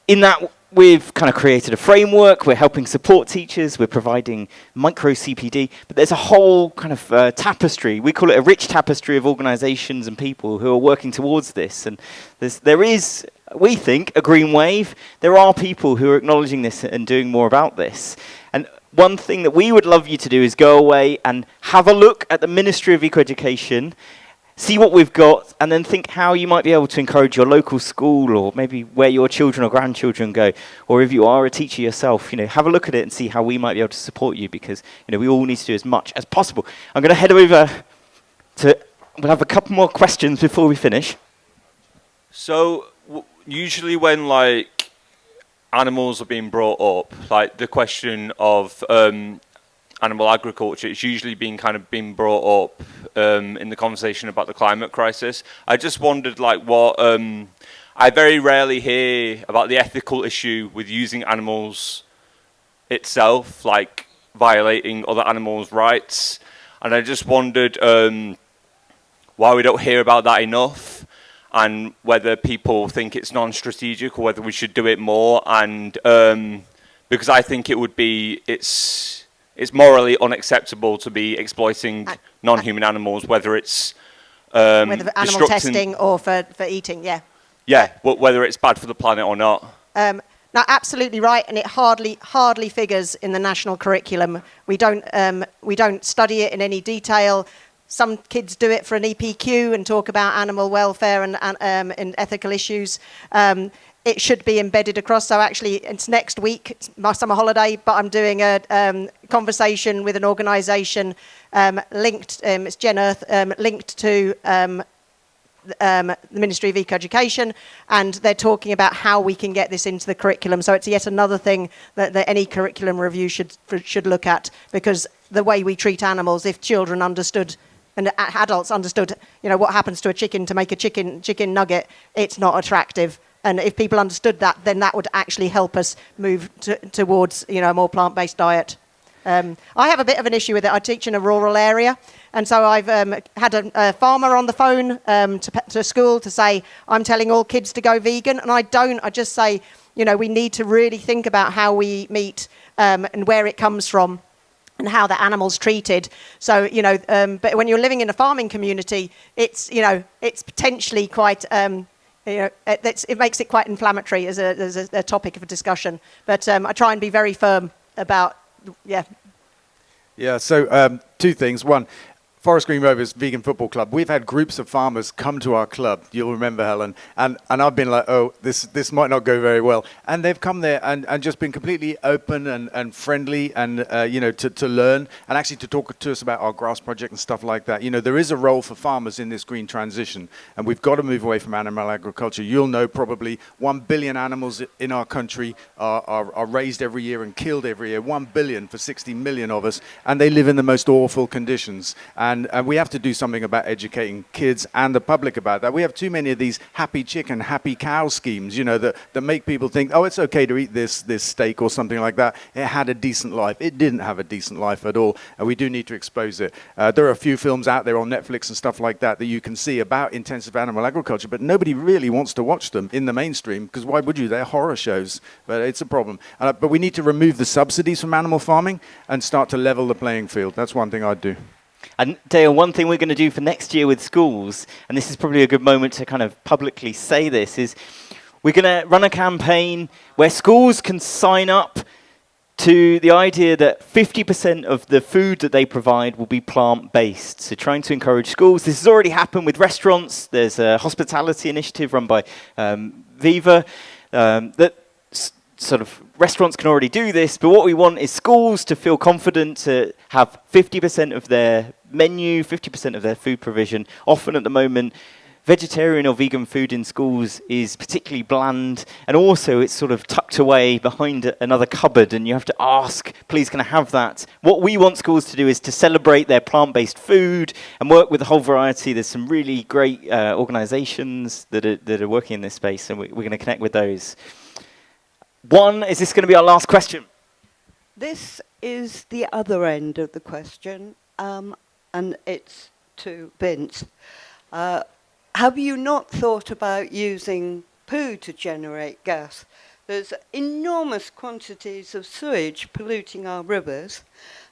in that we've kind of created a framework, we're helping support teachers, we're providing micro CPD, but there's a whole kind of tapestry, we call it a rich tapestry of organisations and people who are working towards this, and there is, we think, a green wave. There are people who are acknowledging this and doing more about this. And one thing that we would love you to do is go away and have a look at the Ministry of Eco-Education, see what we've got, and then think how you might be able to encourage your local school, or maybe where your children or grandchildren go, or if you are a teacher yourself, have a look at it and see how we might be able to support you, because we all need to do as much as possible. I'm going to head over we'll have a couple more questions before we finish. So usually when like animals are being brought up, like the question of animal agriculture, it's usually been brought up in the conversation about the climate crisis. I just wondered like what I very rarely hear about the ethical issue with using animals itself, like violating other animals' rights, and I just wondered why we don't hear about that enough, and whether people think it's non-strategic or whether we should do it more. And because I think it's morally unacceptable to be exploiting non-human animals, whether it's whether for animal testing or for eating, yeah. Yeah, whether it's bad for the planet or not. No, absolutely right, and it hardly figures in the national curriculum. We don't study it in any detail. Some kids do it for an EPQ and talk about animal welfare and ethical issues. It should be embedded across. So actually, it's next week, it's my summer holiday, but I'm doing a conversation with an organisation linked, it's Gen Earth, linked to the Ministry of Ecoeducation, and they're talking about how we can get this into the curriculum. So it's yet another thing that any curriculum review should look at, because the way we treat animals, if children understood and adults understood, what happens to a chicken to make a chicken nugget, it's not attractive. And if people understood that, then that would actually help us move towards, a more plant-based diet. I have a bit of an issue with it. I teach in a rural area, and so I've had a farmer on the phone to school to say, I'm telling all kids to go vegan, and I don't. I just say, we need to really think about how we eat meat and where it comes from, and how the animal's treated. So, but when you're living in a farming community, it's potentially quite, it makes it quite inflammatory as a topic of discussion. But I try and be very firm about, Yeah, so two things. One, Forest Green Rovers Vegan Football Club. We've had groups of farmers come to our club. You'll remember, Helen. And I've been like, oh, this might not go very well. And they've come there and just been completely open and friendly and, to learn and actually to talk to us about our grass project and stuff like that. There is a role for farmers in this green transition, and we've got to move away from animal agriculture. You'll know probably 1 billion animals in our country are raised every year and killed every year. 1 billion for 60 million of us, and they live in the most awful conditions. And we have to do something about educating kids and the public about that. We have too many of these happy chicken, happy cow schemes, that make people think, oh, it's okay to eat this steak or something like that. It had a decent life. It didn't have a decent life at all, and we do need to expose it. There are a few films out there on Netflix and stuff like that you can see about intensive animal agriculture, but nobody really wants to watch them in the mainstream, because why would you? They're horror shows, but it's a problem. But we need to remove the subsidies from animal farming and start to level the playing field. That's one thing I'd do. And Dale, one thing we're going to do for next year with schools, and this is probably a good moment to kind of publicly say this, is we're going to run a campaign where schools can sign up to the idea that 50% of the food that they provide will be plant-based. So trying to encourage schools. This has already happened with restaurants. There's a hospitality initiative run by Viva that sort of restaurants can already do this, but what we want is schools to feel confident to have 50% of their menu, 50% of their food provision. Often at the moment, vegetarian or vegan food in schools is particularly bland, and also it's sort of tucked away behind another cupboard, and you have to ask, please can I have that? What we want schools to do is to celebrate their plant-based food and work with a whole variety. There's some really great organisations that are working in this space, and we're going to connect with those. Is this going to be our last question? This is the other end of the question, and it's to Vince. Have you not thought about using poo to generate gas? There's enormous quantities of sewage polluting our rivers,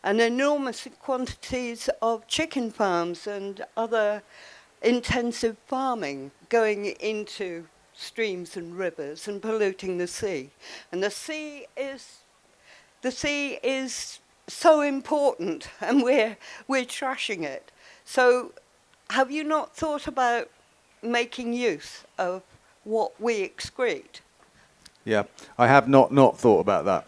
and enormous quantities of chicken farms and other intensive farming going into streams and rivers and polluting the sea. And the sea is so important, and we're trashing it. So have you not thought about making use of what we excrete? Yeah, I have not thought about that,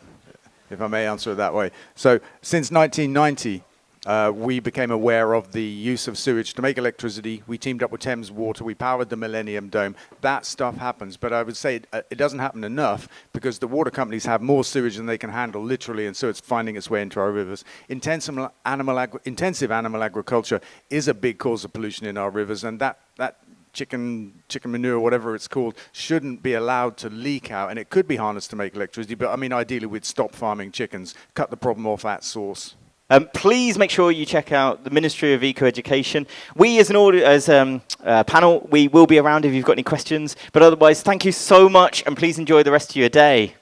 if I may answer it that way. So since 1990, we became aware of the use of sewage to make electricity. We teamed up with Thames Water. We powered the Millennium Dome. That stuff happens. But I would say it doesn't happen enough because the water companies have more sewage than they can handle, literally, and so it's finding its way into our rivers. Intensive animal agriculture is a big cause of pollution in our rivers, and that chicken manure, whatever it's called, shouldn't be allowed to leak out, and it could be harnessed to make electricity, but I mean, ideally we'd stop farming chickens, cut the problem off at source. Please make sure you check out the Ministry of Eco-Education. We as an panel, we will be around if you've got any questions, but otherwise, thank you so much, and please enjoy the rest of your day.